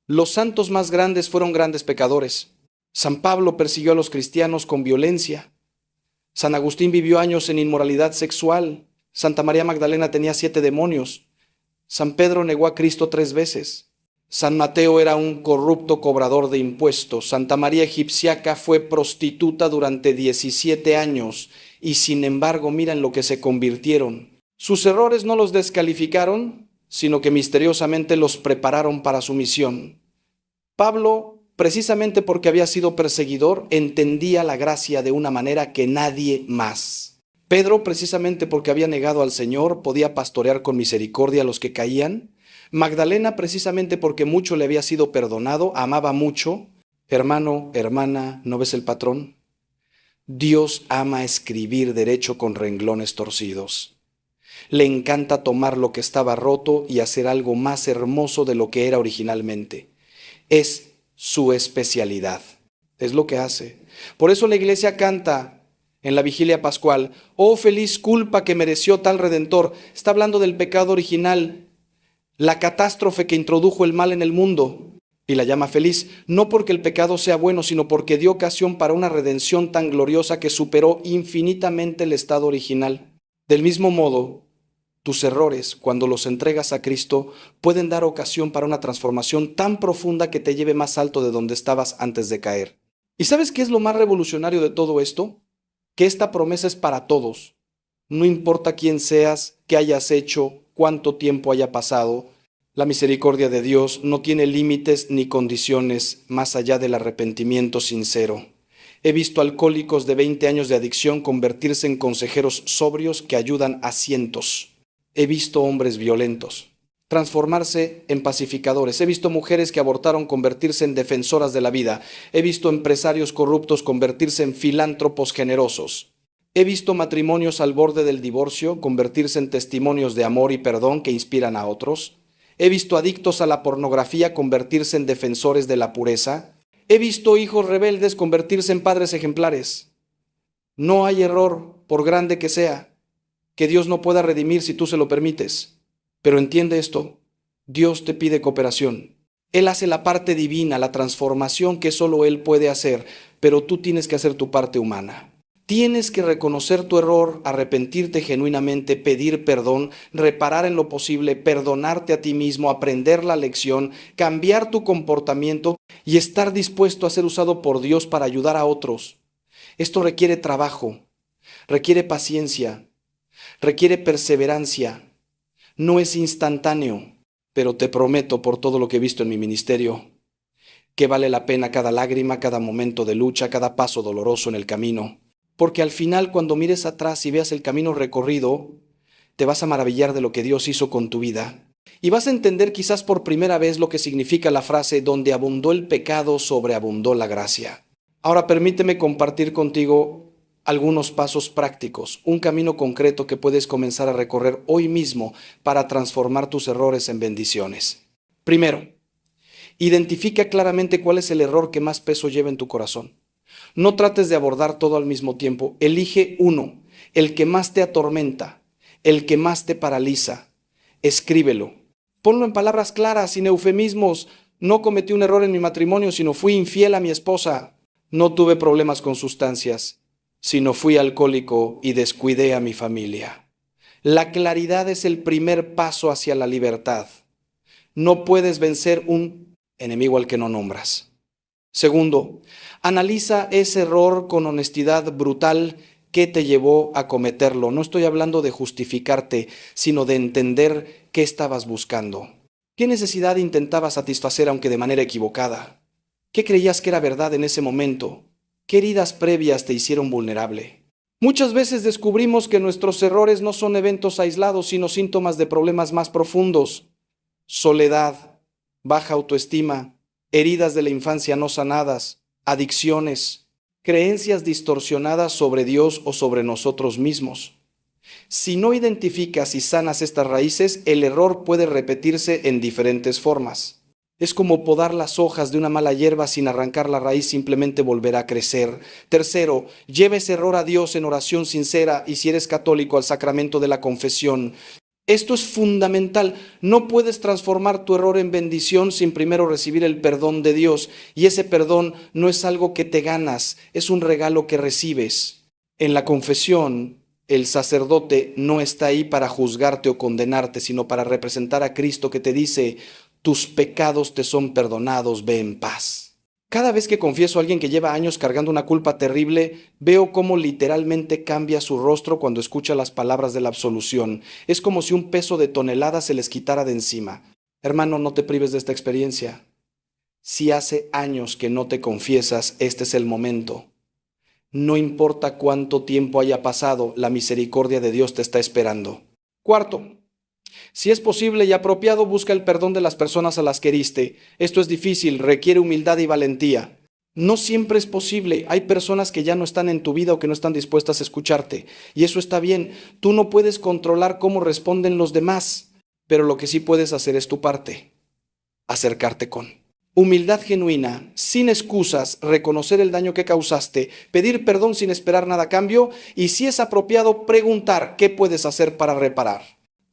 Los santos más grandes fueron grandes pecadores. San Pablo persiguió a los cristianos con violencia. San Agustín vivió años en inmoralidad sexual. Santa María Magdalena tenía 7 demonios. San Pedro negó a Cristo 3 veces. San Mateo era un corrupto cobrador de impuestos. Santa María Egipciaca fue prostituta durante 17 años y sin embargo mira en lo que se convirtieron. Sus errores no los descalificaron, sino que misteriosamente los prepararon para su misión. Pablo, precisamente porque había sido perseguidor, entendía la gracia de una manera que nadie más. Pedro, precisamente porque había negado al Señor, podía pastorear con misericordia a los que caían. Magdalena, precisamente porque mucho le había sido perdonado, amaba mucho. Hermano, hermana, ¿no ves el patrón? Dios ama escribir derecho con renglones torcidos. Le encanta tomar lo que estaba roto y hacer algo más hermoso de lo que era originalmente. Es su especialidad. Es lo que hace. Por eso la iglesia canta en la vigilia pascual: oh feliz culpa que mereció tal Redentor. Está hablando del pecado original, la catástrofe que introdujo el mal en el mundo, y la llama feliz, no porque el pecado sea bueno, sino porque dio ocasión para una redención tan gloriosa que superó infinitamente el estado original. Del mismo modo, tus errores, cuando los entregas a Cristo, pueden dar ocasión para una transformación tan profunda que te lleve más alto de donde estabas antes de caer. ¿Y sabes qué es lo más revolucionario de todo esto? Que esta promesa es para todos. No importa quién seas, qué hayas hecho, cuánto tiempo haya pasado, la misericordia de Dios no tiene límites ni condiciones más allá del arrepentimiento sincero. He visto alcohólicos de 20 años de adicción convertirse en consejeros sobrios que ayudan a cientos. He visto hombres violentos transformarse en pacificadores. He visto mujeres que abortaron convertirse en defensoras de la vida. He visto empresarios corruptos convertirse en filántropos generosos. He visto matrimonios al borde del divorcio convertirse en testimonios de amor y perdón que inspiran a otros. He visto adictos a la pornografía convertirse en defensores de la pureza. He visto hijos rebeldes convertirse en padres ejemplares. No hay error, por grande que sea, que Dios no pueda redimir si tú se lo permites. Pero entiende esto, Dios te pide cooperación. Él hace la parte divina, la transformación que solo Él puede hacer, pero tú tienes que hacer tu parte humana. Tienes que reconocer tu error, arrepentirte genuinamente, pedir perdón, reparar en lo posible, perdonarte a ti mismo, aprender la lección, cambiar tu comportamiento y estar dispuesto a ser usado por Dios para ayudar a otros. Esto requiere trabajo, requiere paciencia, requiere perseverancia. No es instantáneo, pero te prometo por todo lo que he visto en mi ministerio, que vale la pena cada lágrima, cada momento de lucha, cada paso doloroso en el camino. Porque al final, cuando mires atrás y veas el camino recorrido, te vas a maravillar de lo que Dios hizo con tu vida. Y vas a entender quizás por primera vez lo que significa la frase: donde abundó el pecado, sobreabundó la gracia. Ahora permíteme compartir contigo algunos pasos prácticos, un camino concreto que puedes comenzar a recorrer hoy mismo para transformar tus errores en bendiciones. Primero, identifica claramente cuál es el error que más peso lleva en tu corazón. No trates de abordar todo al mismo tiempo. Elige uno, el que más te atormenta, el que más te paraliza. Escríbelo. Ponlo en palabras claras, sin eufemismos. No cometí un error en mi matrimonio, sino fui infiel a mi esposa. No tuve problemas con sustancias, sino fui alcohólico y descuidé a mi familia. La claridad es el primer paso hacia la libertad. No puedes vencer un enemigo al que no nombras. Segundo, analiza ese error con honestidad brutal que te llevó a cometerlo. No estoy hablando de justificarte, sino de entender qué estabas buscando. ¿Qué necesidad intentabas satisfacer aunque de manera equivocada? ¿Qué creías que era verdad en ese momento? ¿Qué heridas previas te hicieron vulnerable? Muchas veces descubrimos que nuestros errores no son eventos aislados, sino síntomas de problemas más profundos. Soledad, baja autoestima, heridas de la infancia no sanadas, adicciones, creencias distorsionadas sobre Dios o sobre nosotros mismos. Si no identificas y sanas estas raíces, el error puede repetirse en diferentes formas. Es como podar las hojas de una mala hierba sin arrancar la raíz, simplemente volverá a crecer. Tercero, lleva ese error a Dios en oración sincera y si eres católico al sacramento de la confesión. Esto es fundamental. No puedes transformar tu error en bendición sin primero recibir el perdón de Dios. Y ese perdón no es algo que te ganas, es un regalo que recibes. En la confesión, el sacerdote no está ahí para juzgarte o condenarte, sino para representar a Cristo que te dice: tus pecados te son perdonados, ve en paz. Cada vez que confieso a alguien que lleva años cargando una culpa terrible, veo cómo literalmente cambia su rostro cuando escucha las palabras de la absolución. Es como si un peso de toneladas se les quitara de encima. Hermano, no te prives de esta experiencia. Si hace años que no te confiesas, este es el momento. No importa cuánto tiempo haya pasado, la misericordia de Dios te está esperando. Cuarto, si es posible y apropiado, busca el perdón de las personas a las que heriste. Esto es difícil, requiere humildad y valentía. No siempre es posible. Hay personas que ya no están en tu vida o que no están dispuestas a escucharte. Y eso está bien. Tú no puedes controlar cómo responden los demás, pero lo que sí puedes hacer es tu parte. Acercarte con humildad genuina, sin excusas, reconocer el daño que causaste, pedir perdón sin esperar nada a cambio y, si es apropiado, preguntar qué puedes hacer para reparar.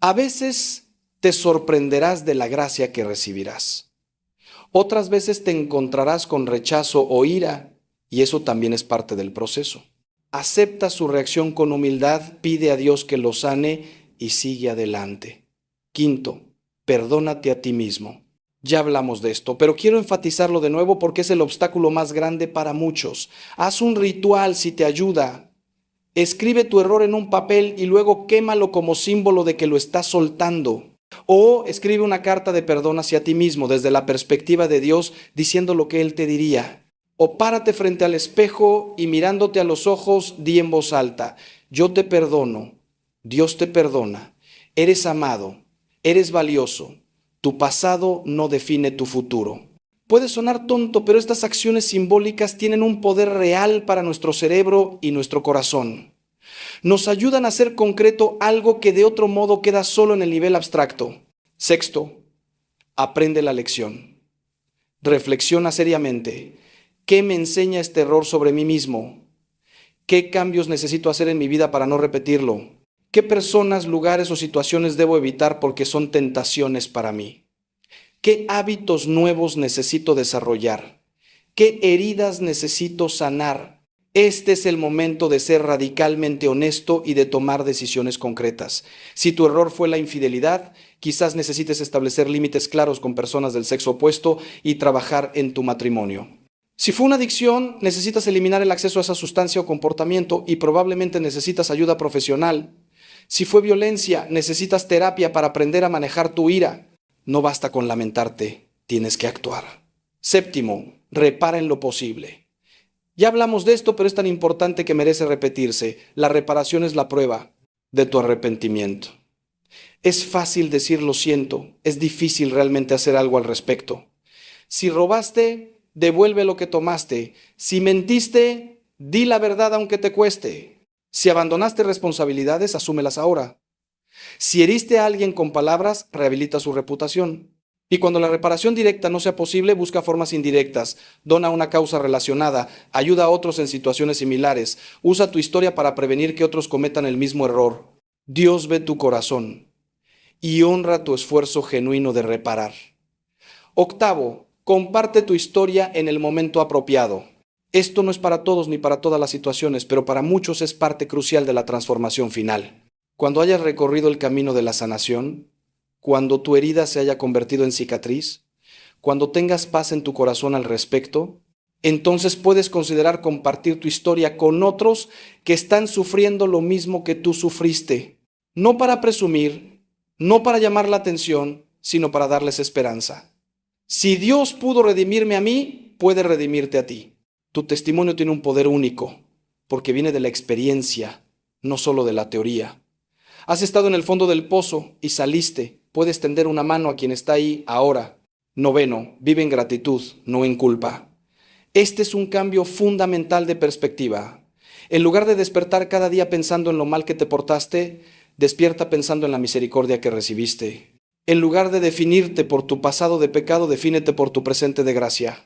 A veces te sorprenderás de la gracia que recibirás. Otras veces te encontrarás con rechazo o ira, y eso también es parte del proceso. Acepta su reacción con humildad, pide a Dios que lo sane y sigue adelante. Quinto, perdónate a ti mismo. Ya hablamos de esto, pero quiero enfatizarlo de nuevo porque es el obstáculo más grande para muchos. Haz un ritual si te ayuda. Escribe tu error en un papel y luego quémalo como símbolo de que lo estás soltando. O escribe una carta de perdón hacia ti mismo desde la perspectiva de Dios, diciendo lo que Él te diría. O párate frente al espejo y, mirándote a los ojos, di en voz alta: yo te perdono, Dios te perdona, eres amado, eres valioso, tu pasado no define tu futuro. Puede sonar tonto, pero estas acciones simbólicas tienen un poder real para nuestro cerebro y nuestro corazón. Nos ayudan a hacer concreto algo que de otro modo queda solo en el nivel abstracto. Sexto, aprende la lección. Reflexiona seriamente. ¿Qué me enseña este error sobre mí mismo? ¿Qué cambios necesito hacer en mi vida para no repetirlo? ¿Qué personas, lugares o situaciones debo evitar porque son tentaciones para mí? ¿Qué hábitos nuevos necesito desarrollar? ¿Qué heridas necesito sanar? Este es el momento de ser radicalmente honesto y de tomar decisiones concretas. Si tu error fue la infidelidad, quizás necesites establecer límites claros con personas del sexo opuesto y trabajar en tu matrimonio. Si fue una adicción, necesitas eliminar el acceso a esa sustancia o comportamiento y probablemente necesitas ayuda profesional. Si fue violencia, necesitas terapia para aprender a manejar tu ira. No basta con lamentarte, tienes que actuar. Séptimo, repara en lo posible. Ya hablamos de esto, pero es tan importante que merece repetirse. La reparación es la prueba de tu arrepentimiento. Es fácil decir lo siento, es difícil realmente hacer algo al respecto. Si robaste, devuelve lo que tomaste. Si mentiste, di la verdad aunque te cueste. Si abandonaste responsabilidades, asúmelas ahora. Si heriste a alguien con palabras, rehabilita su reputación. Y cuando la reparación directa no sea posible, busca formas indirectas, dona a una causa relacionada, ayuda a otros en situaciones similares, usa tu historia para prevenir que otros cometan el mismo error. Dios ve tu corazón y honra tu esfuerzo genuino de reparar. Octavo, comparte tu historia en el momento apropiado. Esto no es para todos ni para todas las situaciones, pero para muchos es parte crucial de la transformación final. Cuando hayas recorrido el camino de la sanación, cuando tu herida se haya convertido en cicatriz, cuando tengas paz en tu corazón al respecto, entonces puedes considerar compartir tu historia con otros que están sufriendo lo mismo que tú sufriste. No para presumir, no para llamar la atención, sino para darles esperanza. Si Dios pudo redimirme a mí, puede redimirte a ti. Tu testimonio tiene un poder único, porque viene de la experiencia, no solo de la teoría. Has estado en el fondo del pozo y saliste. Puedes tender una mano a quien está ahí ahora. Noveno, vive en gratitud, no en culpa. Este es un cambio fundamental de perspectiva. En lugar de despertar cada día pensando en lo mal que te portaste, despierta pensando en la misericordia que recibiste. En lugar de definirte por tu pasado de pecado, defínete por tu presente de gracia.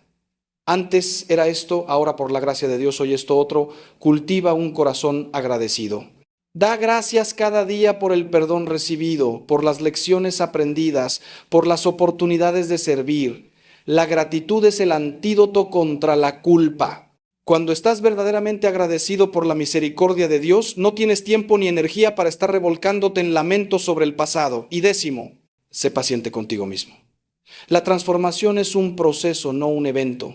Antes era esto, ahora por la gracia de Dios soy esto otro. Cultiva un corazón agradecido. Da gracias cada día por el perdón recibido, por las lecciones aprendidas, por las oportunidades de servir. La gratitud es el antídoto contra la culpa. Cuando estás verdaderamente agradecido por la misericordia de Dios, no tienes tiempo ni energía para estar revolcándote en lamentos sobre el pasado. Y 10, sé paciente contigo mismo. La transformación es un proceso, no un evento.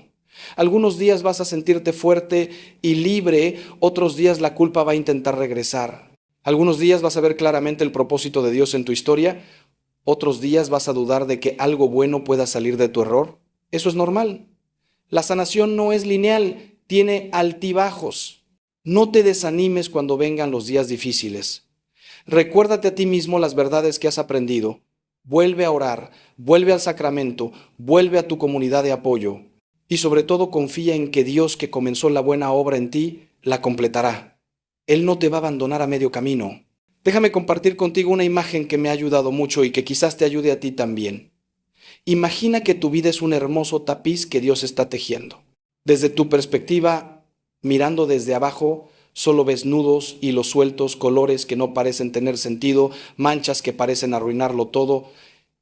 Algunos días vas a sentirte fuerte y libre, otros días la culpa va a intentar regresar. Algunos días vas a ver claramente el propósito de Dios en tu historia, otros días vas a dudar de que algo bueno pueda salir de tu error. Eso es normal. La sanación no es lineal, tiene altibajos. No te desanimes cuando vengan los días difíciles. Recuérdate a ti mismo las verdades que has aprendido. Vuelve a orar, vuelve al sacramento, vuelve a tu comunidad de apoyo. Y sobre todo confía en que Dios que comenzó la buena obra en ti, la completará. Él no te va a abandonar a medio camino. Déjame compartir contigo una imagen que me ha ayudado mucho y que quizás te ayude a ti también. Imagina que tu vida es un hermoso tapiz que Dios está tejiendo. Desde tu perspectiva, mirando desde abajo, solo ves nudos, hilos sueltos, colores que no parecen tener sentido, manchas que parecen arruinarlo todo.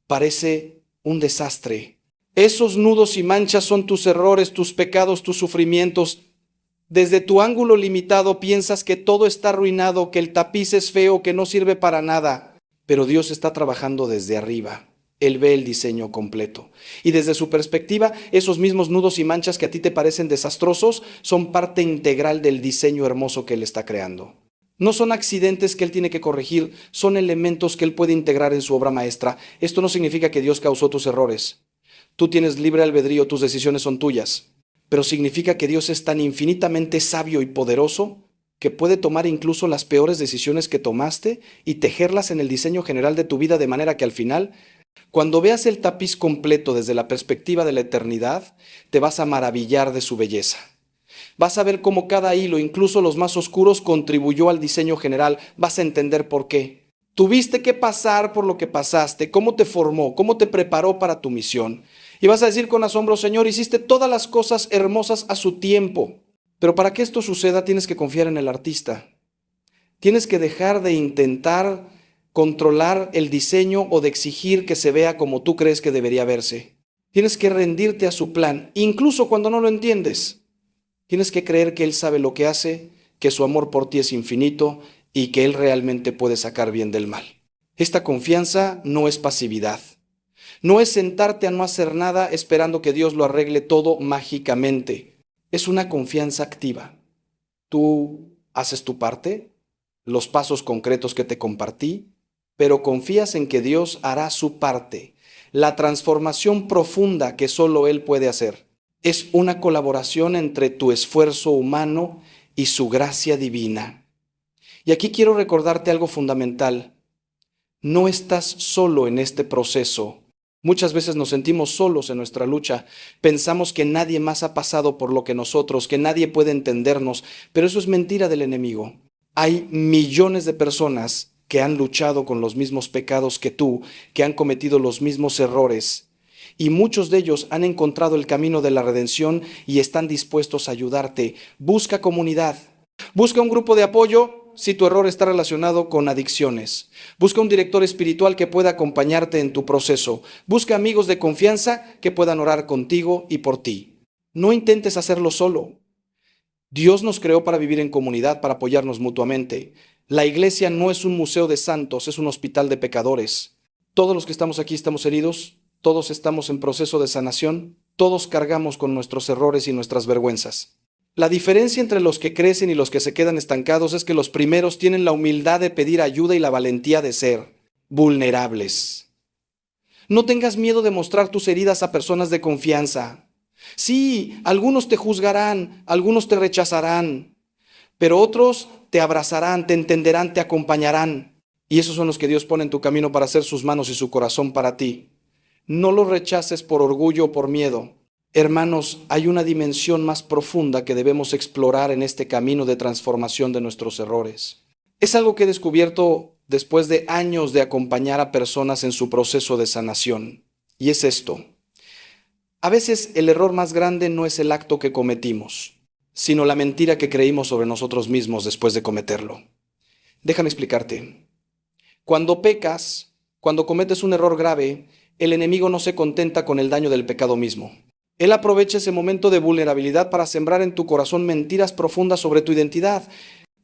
Parece un desastre. Esos nudos y manchas son tus errores, tus pecados, tus sufrimientos. Desde tu ángulo limitado piensas que todo está arruinado, que el tapiz es feo, que no sirve para nada. Pero Dios está trabajando desde arriba. Él ve el diseño completo. Y desde su perspectiva, esos mismos nudos y manchas que a ti te parecen desastrosos son parte integral del diseño hermoso que Él está creando. No son accidentes que Él tiene que corregir, son elementos que Él puede integrar en su obra maestra. Esto no significa que Dios causó tus errores. Tú tienes libre albedrío, tus decisiones son tuyas. Pero significa que Dios es tan infinitamente sabio y poderoso que puede tomar incluso las peores decisiones que tomaste y tejerlas en el diseño general de tu vida de manera que al final, cuando veas el tapiz completo desde la perspectiva de la eternidad, te vas a maravillar de su belleza. Vas a ver cómo cada hilo, incluso los más oscuros, contribuyó al diseño general. Vas a entender por qué. Tuviste que pasar por lo que pasaste, cómo te formó, cómo te preparó para tu misión. Y vas a decir con asombro, Señor, hiciste todas las cosas hermosas a su tiempo. Pero para que esto suceda tienes que confiar en el artista. Tienes que dejar de intentar controlar el diseño o de exigir que se vea como tú crees que debería verse. Tienes que rendirte a su plan, incluso cuando no lo entiendes. Tienes que creer que Él sabe lo que hace, que su amor por ti es infinito y que Él realmente puede sacar bien del mal. Esta confianza no es pasividad. No es sentarte a no hacer nada esperando que Dios lo arregle todo mágicamente. Es una confianza activa. Tú haces tu parte, los pasos concretos que te compartí, pero confías en que Dios hará su parte, la transformación profunda que solo Él puede hacer. Es una colaboración entre tu esfuerzo humano y su gracia divina. Y aquí quiero recordarte algo fundamental. No estás solo en este proceso. Muchas veces nos sentimos solos en nuestra lucha. Pensamos que nadie más ha pasado por lo que nosotros, que nadie puede entendernos, pero eso es mentira del enemigo. Hay millones de personas que han luchado con los mismos pecados que tú, que han cometido los mismos errores, y muchos de ellos han encontrado el camino de la redención y están dispuestos a ayudarte. Busca comunidad, busca un grupo de apoyo si tu error está relacionado con adicciones. Busca un director espiritual que pueda acompañarte en tu proceso. Busca amigos de confianza que puedan orar contigo y por ti. No intentes hacerlo solo. Dios nos creó para vivir en comunidad, para apoyarnos mutuamente. La iglesia no es un museo de santos, es un hospital de pecadores. Todos los que estamos aquí estamos heridos, todos estamos en proceso de sanación, todos cargamos con nuestros errores y nuestras vergüenzas. La diferencia entre los que crecen y los que se quedan estancados es que los primeros tienen la humildad de pedir ayuda y la valentía de ser vulnerables. No tengas miedo de mostrar tus heridas a personas de confianza. Sí, algunos te juzgarán, algunos te rechazarán, pero otros te abrazarán, te entenderán, te acompañarán. Y esos son los que Dios pone en tu camino para hacer sus manos y su corazón para ti. No los rechaces por orgullo o por miedo. Hermanos, hay una dimensión más profunda que debemos explorar en este camino de transformación de nuestros errores. Es algo que he descubierto después de años de acompañar a personas en su proceso de sanación. Y es esto. A veces el error más grande no es el acto que cometimos, sino la mentira que creímos sobre nosotros mismos después de cometerlo. Déjame explicarte. Cuando pecas, cuando cometes un error grave, el enemigo no se contenta con el daño del pecado mismo. Él aprovecha ese momento de vulnerabilidad para sembrar en tu corazón mentiras profundas sobre tu identidad.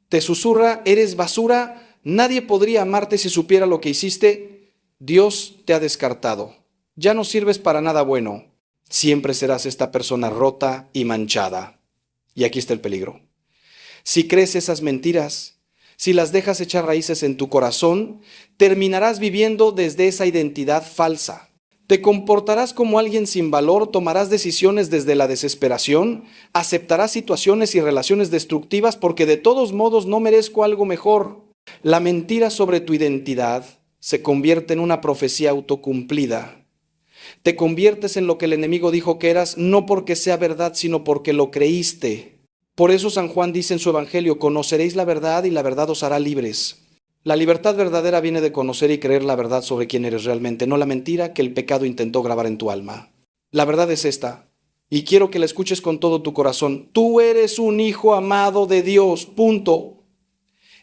Te susurra, eres basura, nadie podría amarte si supiera lo que hiciste, Dios te ha descartado, ya no sirves para nada bueno, siempre serás esta persona rota y manchada. Y aquí está el peligro. Si crees esas mentiras, si las dejas echar raíces en tu corazón, terminarás viviendo desde esa identidad falsa. Te comportarás como alguien sin valor, tomarás decisiones desde la desesperación, aceptarás situaciones y relaciones destructivas porque de todos modos no merezco algo mejor. La mentira sobre tu identidad se convierte en una profecía autocumplida. Te conviertes en lo que el enemigo dijo que eras, no porque sea verdad, sino porque lo creíste. Por eso San Juan dice en su Evangelio, conoceréis la verdad y la verdad os hará libres. La libertad verdadera viene de conocer y creer la verdad sobre quién eres realmente, no la mentira que el pecado intentó grabar en tu alma. La verdad es esta, y quiero que la escuches con todo tu corazón. Tú eres un hijo amado de Dios, punto.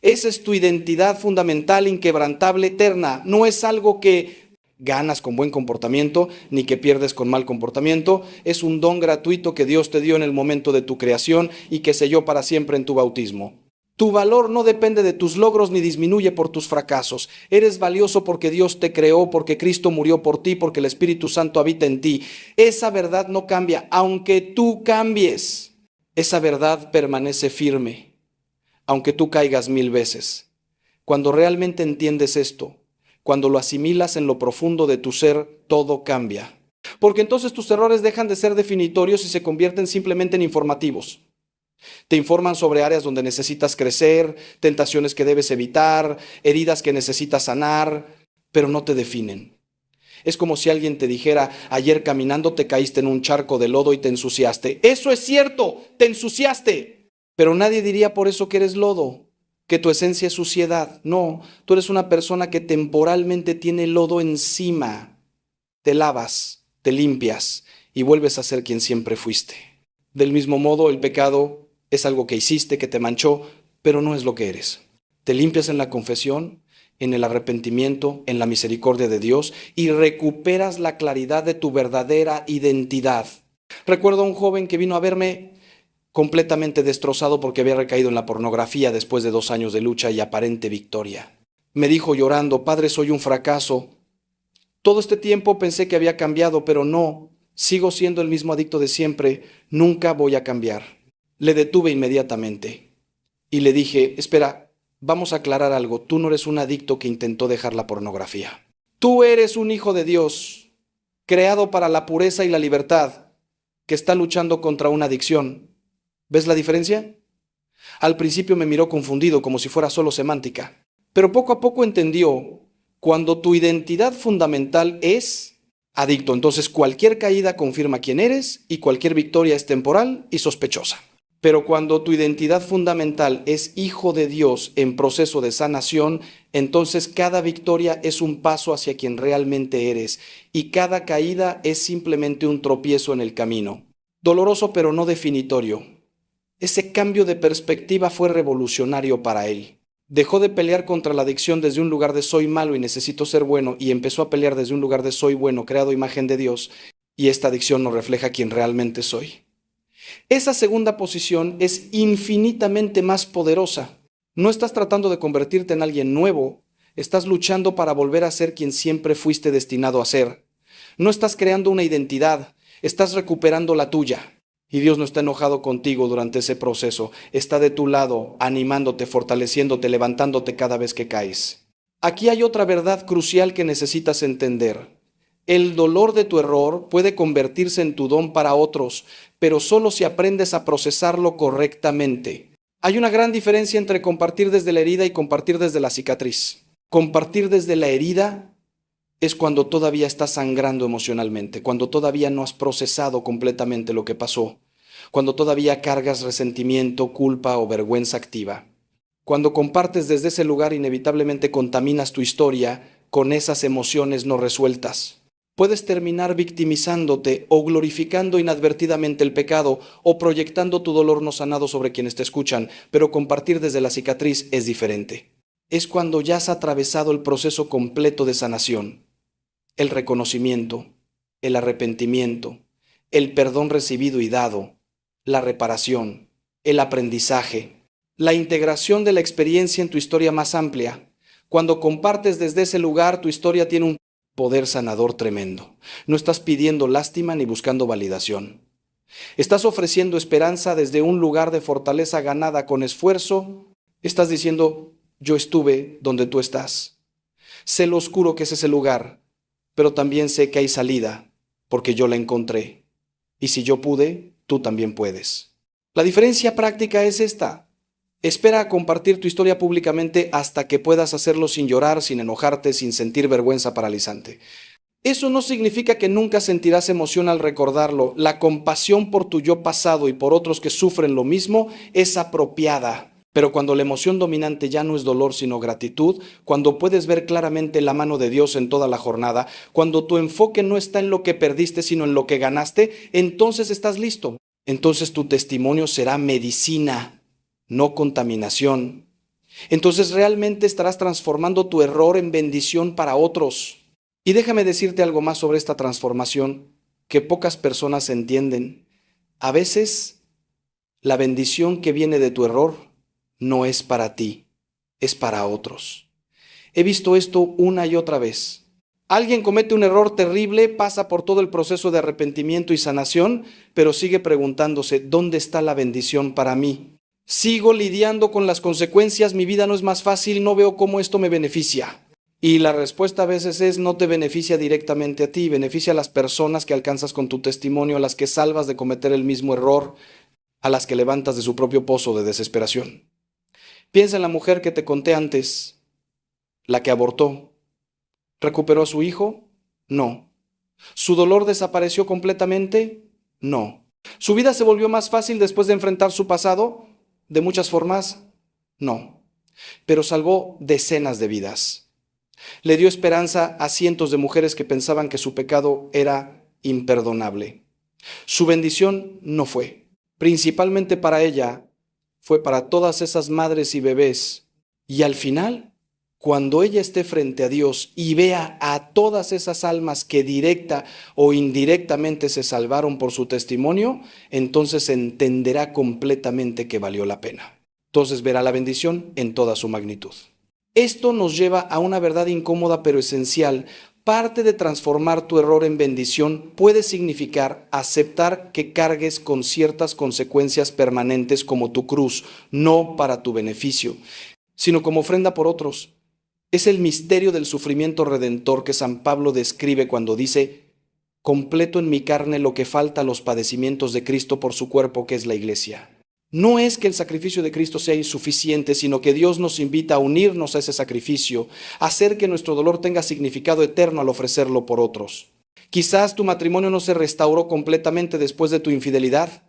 Esa es tu identidad fundamental, inquebrantable, eterna. No es algo que ganas con buen comportamiento, ni que pierdes con mal comportamiento. Es un don gratuito que Dios te dio en el momento de tu creación y que selló para siempre en tu bautismo. Tu valor no depende de tus logros ni disminuye por tus fracasos. Eres valioso porque Dios te creó, porque Cristo murió por ti, porque el Espíritu Santo habita en ti. Esa verdad no cambia, aunque tú cambies. Esa verdad permanece firme, aunque tú caigas 1000 veces. Cuando realmente entiendes esto, cuando lo asimilas en lo profundo de tu ser, todo cambia. Porque entonces tus errores dejan de ser definitorios y se convierten simplemente en informativos. Te informan sobre áreas donde necesitas crecer, tentaciones que debes evitar, heridas que necesitas sanar, pero no te definen. Es como si alguien te dijera, ayer caminando te caíste en un charco de lodo y te ensuciaste. Eso es cierto, te ensuciaste. Pero nadie diría por eso que eres lodo, que tu esencia es suciedad. No, tú eres una persona que temporalmente tiene lodo encima. Te lavas, te limpias y vuelves a ser quien siempre fuiste. Del mismo modo, el pecado es algo que hiciste, que te manchó, pero no es lo que eres. Te limpias en la confesión, en el arrepentimiento, en la misericordia de Dios y recuperas la claridad de tu verdadera identidad. Recuerdo a un joven que vino a verme completamente destrozado porque había recaído en la pornografía después de 2 años de lucha y aparente victoria. Me dijo llorando, Padre, soy un fracaso. Todo este tiempo pensé que había cambiado, pero no. Sigo siendo el mismo adicto de siempre. Nunca voy a cambiar. Le detuve inmediatamente y le dije, espera, vamos a aclarar algo. Tú no eres un adicto que intentó dejar la pornografía. Tú eres un hijo de Dios, creado para la pureza y la libertad, que está luchando contra una adicción. ¿Ves la diferencia? Al principio me miró confundido, como si fuera solo semántica, pero poco a poco entendió, cuando tu identidad fundamental es adicto, entonces cualquier caída confirma quién eres y cualquier victoria es temporal y sospechosa. Pero cuando tu identidad fundamental es hijo de Dios en proceso de sanación, entonces cada victoria es un paso hacia quien realmente eres y cada caída es simplemente un tropiezo en el camino. Doloroso pero no definitorio. Ese cambio de perspectiva fue revolucionario para él. Dejó de pelear contra la adicción desde un lugar de soy malo y necesito ser bueno y empezó a pelear desde un lugar de soy bueno, creado a imagen de Dios, y esta adicción no refleja quien realmente soy. Esa segunda posición es infinitamente más poderosa. No estás tratando de convertirte en alguien nuevo, estás luchando para volver a ser quien siempre fuiste destinado a ser. No estás creando una identidad, estás recuperando la tuya. Y Dios no está enojado contigo durante ese proceso, está de tu lado, animándote, fortaleciéndote, levantándote cada vez que caes. Aquí hay otra verdad crucial que necesitas entender. El dolor de tu error puede convertirse en tu don para otros, pero solo si aprendes a procesarlo correctamente. Hay una gran diferencia entre compartir desde la herida y compartir desde la cicatriz. Compartir desde la herida es cuando todavía estás sangrando emocionalmente, cuando todavía no has procesado completamente lo que pasó, cuando todavía cargas resentimiento, culpa o vergüenza activa. Cuando compartes desde ese lugar, inevitablemente contaminas tu historia con esas emociones no resueltas. Puedes terminar victimizándote o glorificando inadvertidamente el pecado o proyectando tu dolor no sanado sobre quienes te escuchan, pero compartir desde la cicatriz es diferente. Es cuando ya has atravesado el proceso completo de sanación, el reconocimiento, el arrepentimiento, el perdón recibido y dado, la reparación, el aprendizaje, la integración de la experiencia en tu historia más amplia. Cuando compartes desde ese lugar, tu historia tiene un poder sanador tremendo. No estás pidiendo lástima ni buscando validación. Estás ofreciendo esperanza desde un lugar de fortaleza ganada con esfuerzo. Estás diciendo, yo estuve donde tú estás. Sé lo oscuro que es ese lugar, pero también sé que hay salida, porque yo la encontré. Y si yo pude, tú también puedes. La diferencia práctica es esta. Espera a compartir tu historia públicamente hasta que puedas hacerlo sin llorar, sin enojarte, sin sentir vergüenza paralizante. Eso no significa que nunca sentirás emoción al recordarlo. La compasión por tu yo pasado y por otros que sufren lo mismo es apropiada. Pero cuando la emoción dominante ya no es dolor sino gratitud, cuando puedes ver claramente la mano de Dios en toda la jornada, cuando tu enfoque no está en lo que perdiste sino en lo que ganaste, entonces estás listo. Entonces tu testimonio será medicina, no contaminación. Entonces realmente estarás transformando tu error en bendición para otros. Y déjame decirte algo más sobre esta transformación que pocas personas entienden. A veces, la bendición que viene de tu error no es para ti, es para otros. He visto esto una y otra vez. Alguien comete un error terrible, pasa por todo el proceso de arrepentimiento y sanación, pero sigue preguntándose, ¿dónde está la bendición para mí? Sigo lidiando con las consecuencias, mi vida no es más fácil, no veo cómo esto me beneficia. Y la respuesta a veces es, no te beneficia directamente a ti, beneficia a las personas que alcanzas con tu testimonio, a las que salvas de cometer el mismo error, a las que levantas de su propio pozo de desesperación. Piensa en la mujer que te conté antes, la que abortó. ¿Recuperó a su hijo? No. ¿Su dolor desapareció completamente? No. ¿Su vida se volvió más fácil después de enfrentar su pasado? De muchas formas, no. Pero salvó decenas de vidas. Le dio esperanza a cientos de mujeres que pensaban que su pecado era imperdonable. Su bendición no fue. Principalmente para ella, fue para todas esas madres y bebés. Y al final, cuando ella esté frente a Dios y vea a todas esas almas que directa o indirectamente se salvaron por su testimonio, entonces entenderá completamente que valió la pena. Entonces verá la bendición en toda su magnitud. Esto nos lleva a una verdad incómoda pero esencial. Parte de transformar tu error en bendición puede significar aceptar que cargues con ciertas consecuencias permanentes como tu cruz, no para tu beneficio, sino como ofrenda por otros. Es el misterio del sufrimiento redentor que San Pablo describe cuando dice, completo en mi carne lo que falta a los padecimientos de Cristo por su cuerpo que es la iglesia. No es que el sacrificio de Cristo sea insuficiente, sino que Dios nos invita a unirnos a ese sacrificio, a hacer que nuestro dolor tenga significado eterno al ofrecerlo por otros. Quizás tu matrimonio no se restauró completamente después de tu infidelidad.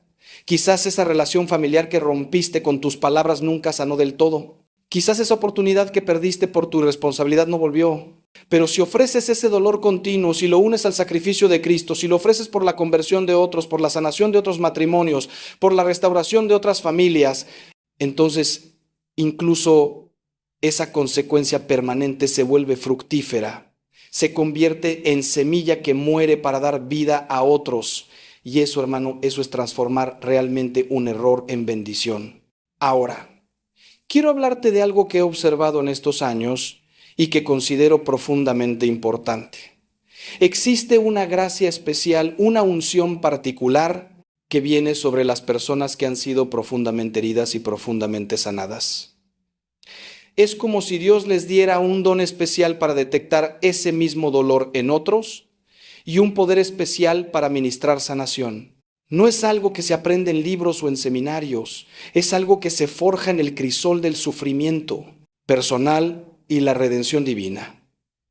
Quizás esa relación familiar que rompiste con tus palabras nunca sanó del todo. Quizás esa oportunidad que perdiste por tu irresponsabilidad no volvió. Pero si ofreces ese dolor continuo, si lo unes al sacrificio de Cristo, si lo ofreces por la conversión de otros, por la sanación de otros matrimonios, por la restauración de otras familias, entonces incluso esa consecuencia permanente se vuelve fructífera, se convierte en semilla que muere para dar vida a otros. Y eso, hermano, eso es transformar realmente un error en bendición. Ahora, quiero hablarte de algo que he observado en estos años y que considero profundamente importante. Existe una gracia especial, una unción particular que viene sobre las personas que han sido profundamente heridas y profundamente sanadas. Es como si Dios les diera un don especial para detectar ese mismo dolor en otros y un poder especial para ministrar sanación. No es algo que se aprende en libros o en seminarios, es algo que se forja en el crisol del sufrimiento personal y la redención divina.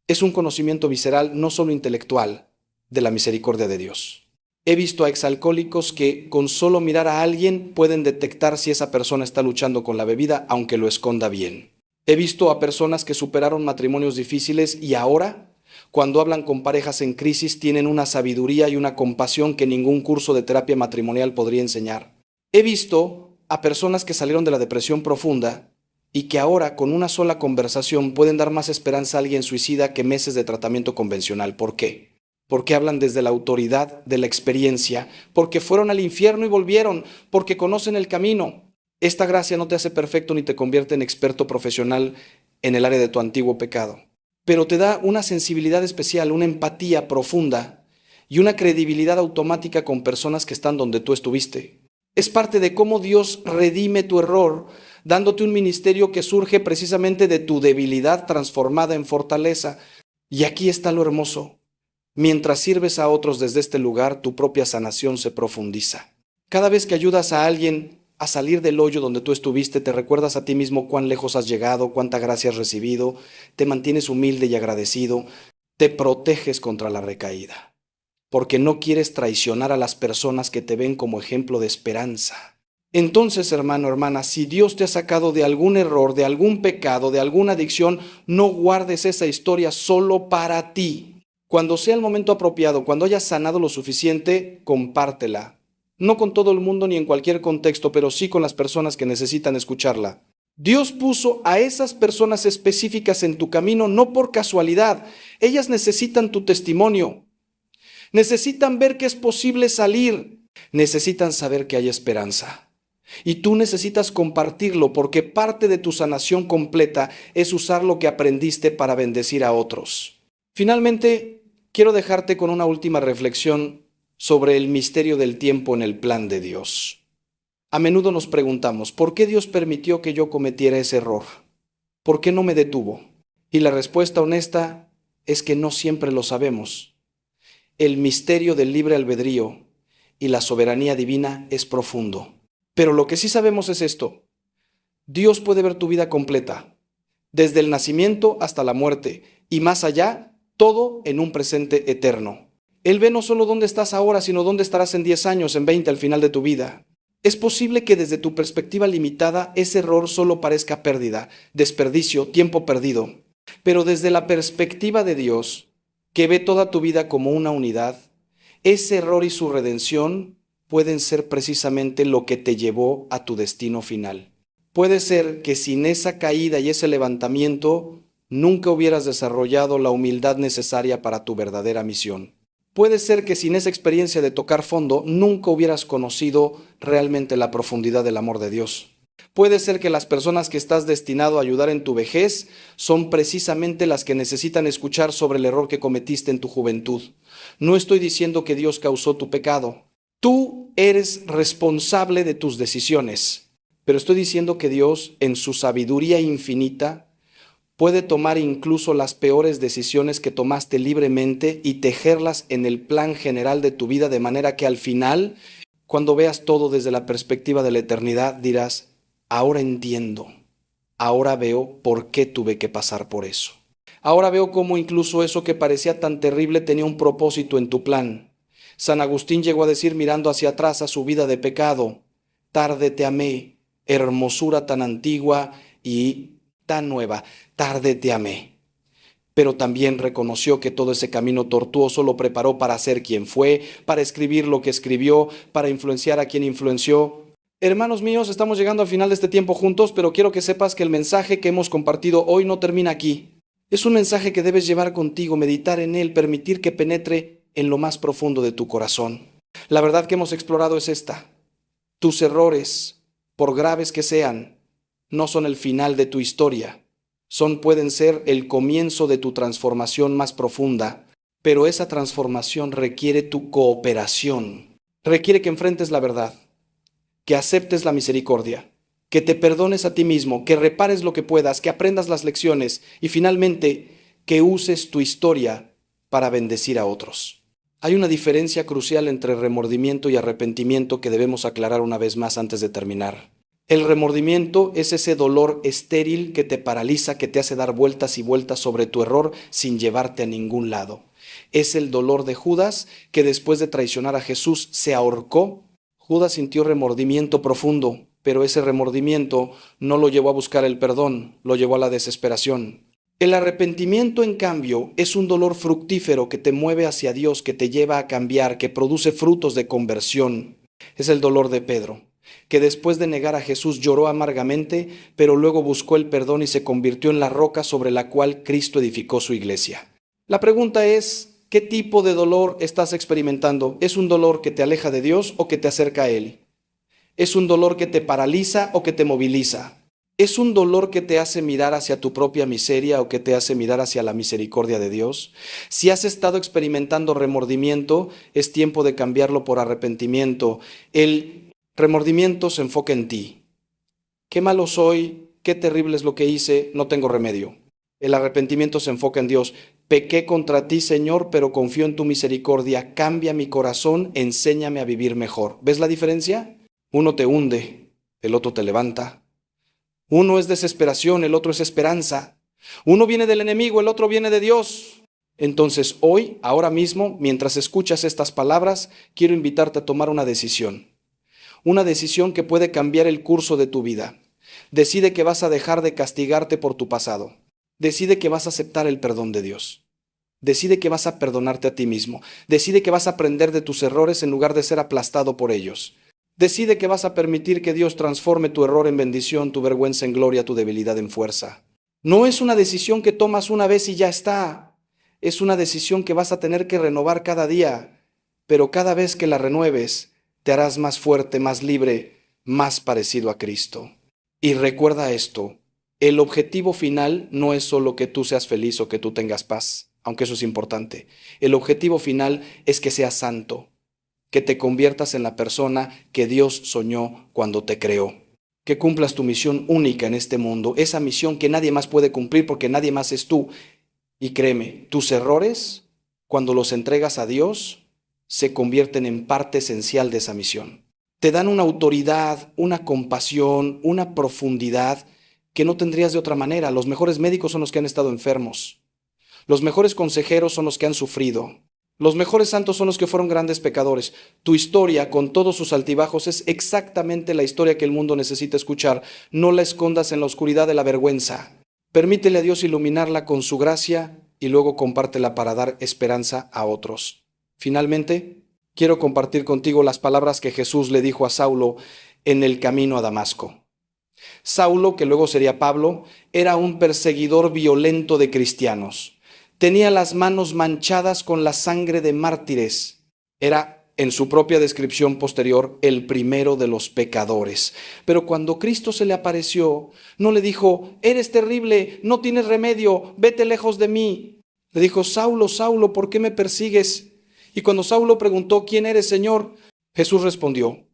Es un conocimiento visceral, no solo intelectual, de la misericordia de Dios. He visto a exalcohólicos que con solo mirar a alguien pueden detectar si esa persona está luchando con la bebida, aunque lo esconda bien. He visto a personas que superaron matrimonios difíciles y ahora, cuando hablan con parejas en crisis, tienen una sabiduría y una compasión que ningún curso de terapia matrimonial podría enseñar. He visto a personas que salieron de la depresión profunda y que ahora, con una sola conversación, pueden dar más esperanza a alguien suicida que meses de tratamiento convencional. ¿Por qué? Porque hablan desde la autoridad de la experiencia, porque fueron al infierno y volvieron, porque conocen el camino. Esta gracia no te hace perfecto ni te convierte en experto profesional en el área de tu antiguo pecado, pero te da una sensibilidad especial, una empatía profunda y una credibilidad automática con personas que están donde tú estuviste. Es parte de cómo Dios redime tu error, dándote un ministerio que surge precisamente de tu debilidad transformada en fortaleza. Y aquí está lo hermoso. Mientras sirves a otros desde este lugar, tu propia sanación se profundiza. Cada vez que ayudas a alguien a salir del hoyo donde tú estuviste, te recuerdas a ti mismo cuán lejos has llegado, cuánta gracia has recibido, te mantienes humilde y agradecido, te proteges contra la recaída, porque no quieres traicionar a las personas que te ven como ejemplo de esperanza. Entonces, hermano, hermana, si Dios te ha sacado de algún error, de algún pecado, de alguna adicción, no guardes esa historia solo para ti. Cuando sea el momento apropiado, cuando hayas sanado lo suficiente, compártela. No con todo el mundo ni en cualquier contexto, pero sí con las personas que necesitan escucharla. Dios puso a esas personas específicas en tu camino no por casualidad. Ellas necesitan tu testimonio. Necesitan ver que es posible salir. Necesitan saber que hay esperanza. Y tú necesitas compartirlo porque parte de tu sanación completa es usar lo que aprendiste para bendecir a otros. Finalmente, quiero dejarte con una última reflexión sobre el misterio del tiempo en el plan de Dios. A menudo nos preguntamos, ¿por qué Dios permitió que yo cometiera ese error? ¿Por qué no me detuvo? Y la respuesta honesta es que no siempre lo sabemos. El misterio del libre albedrío y la soberanía divina es profundo. Pero lo que sí sabemos es esto: Dios puede ver tu vida completa, desde el nacimiento hasta la muerte, y más allá, todo en un presente eterno. Él ve no solo dónde estás ahora, sino dónde estarás en 10 años, en 20, al final de tu vida. Es posible que desde tu perspectiva limitada ese error solo parezca pérdida, desperdicio, tiempo perdido. Pero desde la perspectiva de Dios, que ve toda tu vida como una unidad, ese error y su redención pueden ser precisamente lo que te llevó a tu destino final. Puede ser que sin esa caída y ese levantamiento nunca hubieras desarrollado la humildad necesaria para tu verdadera misión. Puede ser que sin esa experiencia de tocar fondo nunca hubieras conocido realmente la profundidad del amor de Dios. Puede ser que las personas que estás destinado a ayudar en tu vejez son precisamente las que necesitan escuchar sobre el error que cometiste en tu juventud. No estoy diciendo que Dios causó tu pecado. Tú eres responsable de tus decisiones. Pero estoy diciendo que Dios, en su sabiduría infinita, puede tomar incluso las peores decisiones que tomaste libremente y tejerlas en el plan general de tu vida, de manera que al final, cuando veas todo desde la perspectiva de la eternidad, dirás: ahora entiendo, ahora veo por qué tuve que pasar por eso. Ahora veo cómo incluso eso que parecía tan terrible tenía un propósito en tu plan. San Agustín llegó a decir, mirando hacia atrás a su vida de pecado: tarde te amé, hermosura tan antigua y tan nueva, tarde te amé. Pero también reconoció que todo ese camino tortuoso lo preparó para ser quien fue, para escribir lo que escribió, para influenciar a quien influenció. Hermanos míos, estamos llegando al final de este tiempo juntos, pero quiero que sepas que el mensaje que hemos compartido hoy no termina aquí. Es un mensaje que debes llevar contigo, meditar en él, permitir que penetre en lo más profundo de tu corazón. La verdad que hemos explorado es esta: tus errores, por graves que sean, no son el final de tu historia. Pueden ser el comienzo de tu transformación más profunda, pero esa transformación requiere tu cooperación. Requiere que enfrentes la verdad, que aceptes la misericordia, que te perdones a ti mismo, que repares lo que puedas, que aprendas las lecciones y finalmente que uses tu historia para bendecir a otros. Hay una diferencia crucial entre remordimiento y arrepentimiento que debemos aclarar una vez más antes de terminar. El remordimiento es ese dolor estéril que te paraliza, que te hace dar vueltas y vueltas sobre tu error sin llevarte a ningún lado. Es el dolor de Judas, que después de traicionar a Jesús se ahorcó. Judas sintió remordimiento profundo, pero ese remordimiento no lo llevó a buscar el perdón, lo llevó a la desesperación. El arrepentimiento, en cambio, es un dolor fructífero que te mueve hacia Dios, que te lleva a cambiar, que produce frutos de conversión. Es el dolor de Pedro, que después de negar a Jesús lloró amargamente, pero luego buscó el perdón y se convirtió en la roca sobre la cual Cristo edificó su iglesia. La pregunta es, ¿qué tipo de dolor estás experimentando? ¿Es un dolor que te aleja de Dios o que te acerca a Él? ¿Es un dolor que te paraliza o que te moviliza? ¿Es un dolor que te hace mirar hacia tu propia miseria o que te hace mirar hacia la misericordia de Dios? Si has estado experimentando remordimiento, es tiempo de cambiarlo por arrepentimiento. El remordimiento se enfoca en ti. Qué malo soy, qué terrible es lo que hice, no tengo remedio. El arrepentimiento se enfoca en Dios. Pequé contra ti, Señor, pero confío en tu misericordia. Cambia mi corazón, enséñame a vivir mejor. ¿Ves la diferencia? Uno te hunde, el otro te levanta. Uno es desesperación, el otro es esperanza. Uno viene del enemigo, el otro viene de Dios. Entonces hoy, ahora mismo, mientras escuchas estas palabras, quiero invitarte a tomar una decisión. Una decisión que puede cambiar el curso de tu vida. Decide que vas a dejar de castigarte por tu pasado. Decide que vas a aceptar el perdón de Dios. Decide que vas a perdonarte a ti mismo. Decide que vas a aprender de tus errores en lugar de ser aplastado por ellos. Decide que vas a permitir que Dios transforme tu error en bendición, tu vergüenza en gloria, tu debilidad en fuerza. No es una decisión que tomas una vez y ya está. Es una decisión que vas a tener que renovar cada día. Pero cada vez que la renueves, te harás más fuerte, más libre, más parecido a Cristo. Y recuerda esto, el objetivo final no es solo que tú seas feliz o que tú tengas paz, aunque eso es importante. El objetivo final es que seas santo, que te conviertas en la persona que Dios soñó cuando te creó. Que cumplas tu misión única en este mundo, esa misión que nadie más puede cumplir porque nadie más es tú. Y créeme, tus errores, cuando los entregas a Dios, se convierten en parte esencial de esa misión. Te dan una autoridad, una compasión, una profundidad que no tendrías de otra manera. Los mejores médicos son los que han estado enfermos. Los mejores consejeros son los que han sufrido. Los mejores santos son los que fueron grandes pecadores. Tu historia, con todos sus altibajos, es exactamente la historia que el mundo necesita escuchar. No la escondas en la oscuridad de la vergüenza. Permítele a Dios iluminarla con su gracia y luego compártela para dar esperanza a otros. Finalmente, quiero compartir contigo las palabras que Jesús le dijo a Saulo en el camino a Damasco. Saulo, que luego sería Pablo, era un perseguidor violento de cristianos. Tenía las manos manchadas con la sangre de mártires. Era, en su propia descripción posterior, el primero de los pecadores. Pero cuando Cristo se le apareció, no le dijo, eres terrible, no tienes remedio, vete lejos de mí. Le dijo, Saulo, Saulo, ¿por qué me persigues? Y cuando Saulo preguntó, ¿quién eres, Señor? Jesús respondió,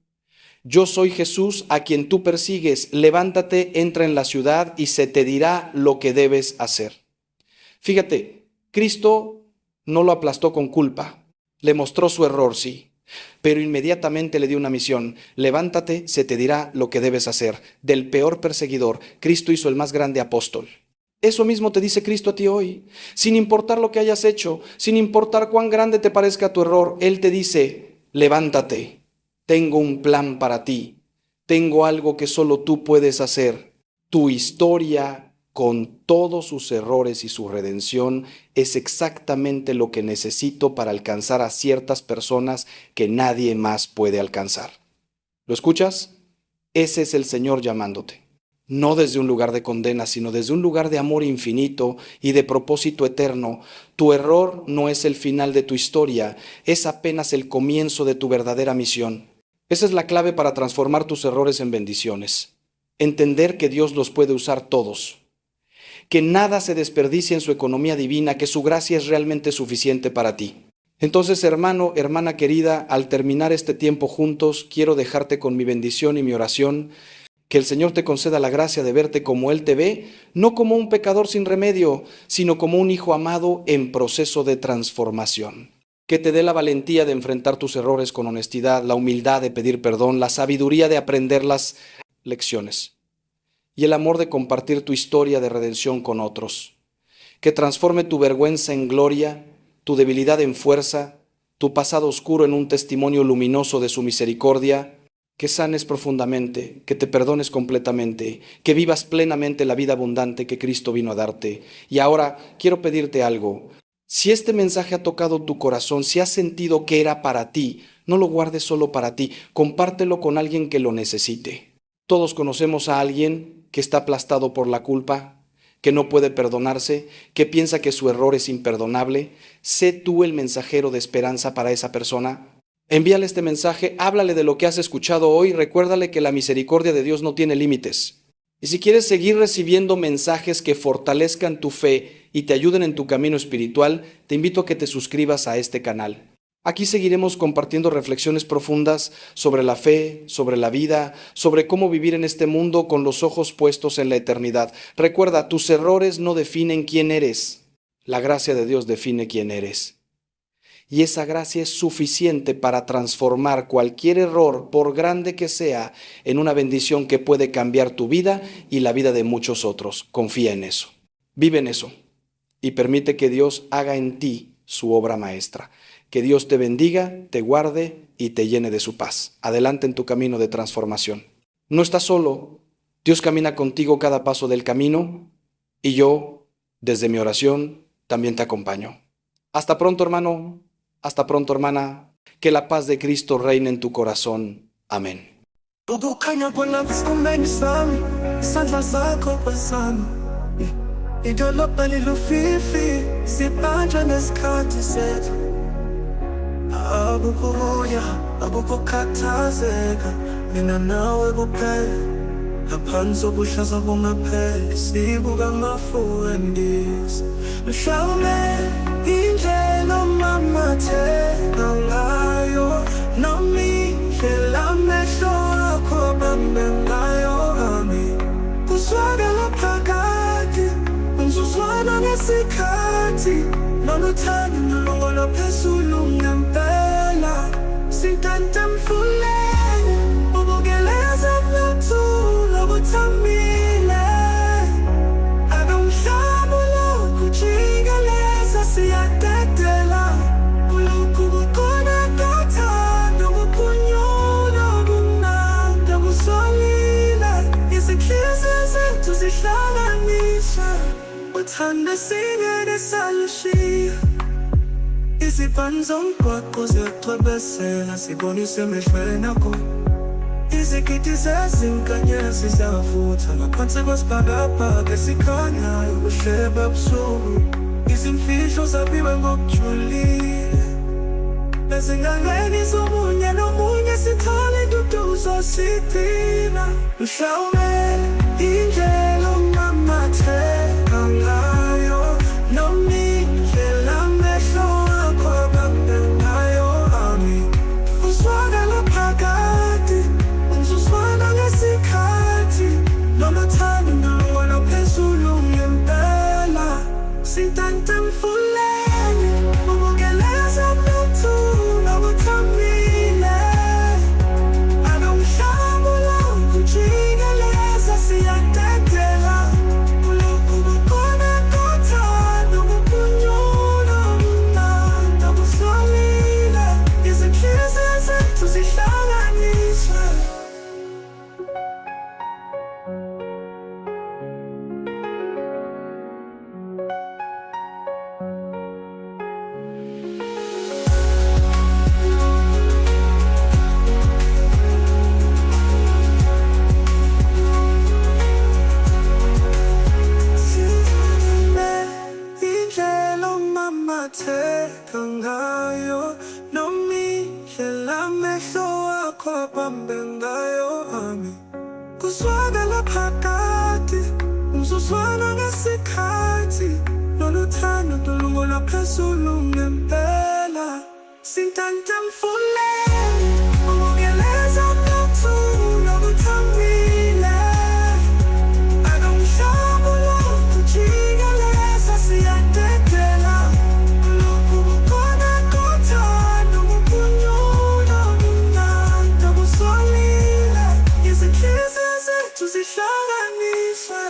yo soy Jesús a quien tú persigues. Levántate, entra en la ciudad y se te dirá lo que debes hacer. Fíjate, Cristo no lo aplastó con culpa. Le mostró su error, sí, pero inmediatamente le dio una misión. Levántate, se te dirá lo que debes hacer. Del peor perseguidor, Cristo hizo el más grande apóstol. Eso mismo te dice Cristo a ti hoy. Sin importar lo que hayas hecho, sin importar cuán grande te parezca tu error, Él te dice, levántate, tengo un plan para ti, tengo algo que solo tú puedes hacer. Tu historia, con todos sus errores y su redención, es exactamente lo que necesito para alcanzar a ciertas personas que nadie más puede alcanzar. ¿Lo escuchas? Ese es el Señor llamándote. No desde un lugar de condena, sino desde un lugar de amor infinito y de propósito eterno. Tu error no es el final de tu historia, es apenas el comienzo de tu verdadera misión. Esa es la clave para transformar tus errores en bendiciones. Entender que Dios los puede usar todos. Que nada se desperdicie en su economía divina, que su gracia es realmente suficiente para ti. Entonces, hermano, hermana querida, al terminar este tiempo juntos, quiero dejarte con mi bendición y mi oración. Que el Señor te conceda la gracia de verte como Él te ve, no como un pecador sin remedio, sino como un hijo amado en proceso de transformación. Que te dé la valentía de enfrentar tus errores con honestidad, la humildad de pedir perdón, la sabiduría de aprender las lecciones y el amor de compartir tu historia de redención con otros. Que transforme tu vergüenza en gloria, tu debilidad en fuerza, tu pasado oscuro en un testimonio luminoso de su misericordia, que sanes profundamente, que te perdones completamente, que vivas plenamente la vida abundante que Cristo vino a darte. Y ahora quiero pedirte algo. Si este mensaje ha tocado tu corazón, si has sentido que era para ti, no lo guardes solo para ti, compártelo con alguien que lo necesite. Todos conocemos a alguien que está aplastado por la culpa, que no puede perdonarse, que piensa que su error es imperdonable. Sé tú el mensajero de esperanza para esa persona. Envíale este mensaje, háblale de lo que has escuchado hoy, recuérdale que la misericordia de Dios no tiene límites. Y si quieres seguir recibiendo mensajes que fortalezcan tu fe y te ayuden en tu camino espiritual, te invito a que te suscribas a este canal. Aquí seguiremos compartiendo reflexiones profundas sobre la fe, sobre la vida, sobre cómo vivir en este mundo con los ojos puestos en la eternidad. Recuerda, tus errores no definen quién eres. La gracia de Dios define quién eres. Y esa gracia es suficiente para transformar cualquier error, por grande que sea, en una bendición que puede cambiar tu vida y la vida de muchos otros. Confía en eso. Vive en eso. Y permite que Dios haga en ti su obra maestra. Que Dios te bendiga, te guarde y te llene de su paz. Adelante en tu camino de transformación. No estás solo. Dios camina contigo cada paso del camino y yo, desde mi oración, también te acompaño. Hasta pronto, hermano. Hasta pronto, hermana. Que la paz de Cristo reine en tu corazón. Amén. Abubuya, abukukhathazeka, mina nawe kuphela. Ngaphansi kobuhlaza bungapheli, sibuka amafuendisi. Mhlawumbe indlela omamatheka ngayo, noma indlela amehlo akho abambe ngayo ami. Kuswakala phakathi, umzuzwana ngesikhathi, noluthando nolungolo phezulu ngempela. Sintanta mfuleni, ubukeleza buthula buthamile. Akamhlaba lokujikeleza siyadedela. Kulokhu kukhona kothando kuphunyula kumnandi kusolile. Izinhliziyo zethu zihlanganiswa, uthando singeke salushiya. Izibani zomgwaqo ziyacwebezela, sibonise emehlweni akho. Izigidi zezinkanyezi ziyavutha ngaphansi kwesibhakabhaka esikhanyayo, ubuhleba busuku. Izimfihlo zabiwe ngokujulile, ezingangeni zomunye nomunye sithole induduzo sithina. Mhlawumbe indlela omamatheka ngayo, noma indlela amehlo akho abambe ngayo ami. Uswakala phakathi, umzuzwana ngesikhathi, noluthando nolungolo phezulu ngempela. Sintanta mfuleni, ubukeleza buthula buthamile. Akamhlaba lokujikeleza siyadedela. Kulokhu kukhona kothando kuphunyula kumnandi kusolile. Izinhliziyo zethu zihlanganiswe. Indlela omamatheka ngayo, noma indlela amehlo akho abambe ngayo ami. Kuswakala phakathi, umzuzwana ngesikhathi, noluthando nolungolo phezulu ngempela. Sintanta mfuleni, ubukeleza buthula buthamile. Akamhlaba lokujikeleza siyadedela. Kulokhu kukhona kothando kuphunyula kumnandi kusolile. Izinhliziyo zethu zihlanganiswe.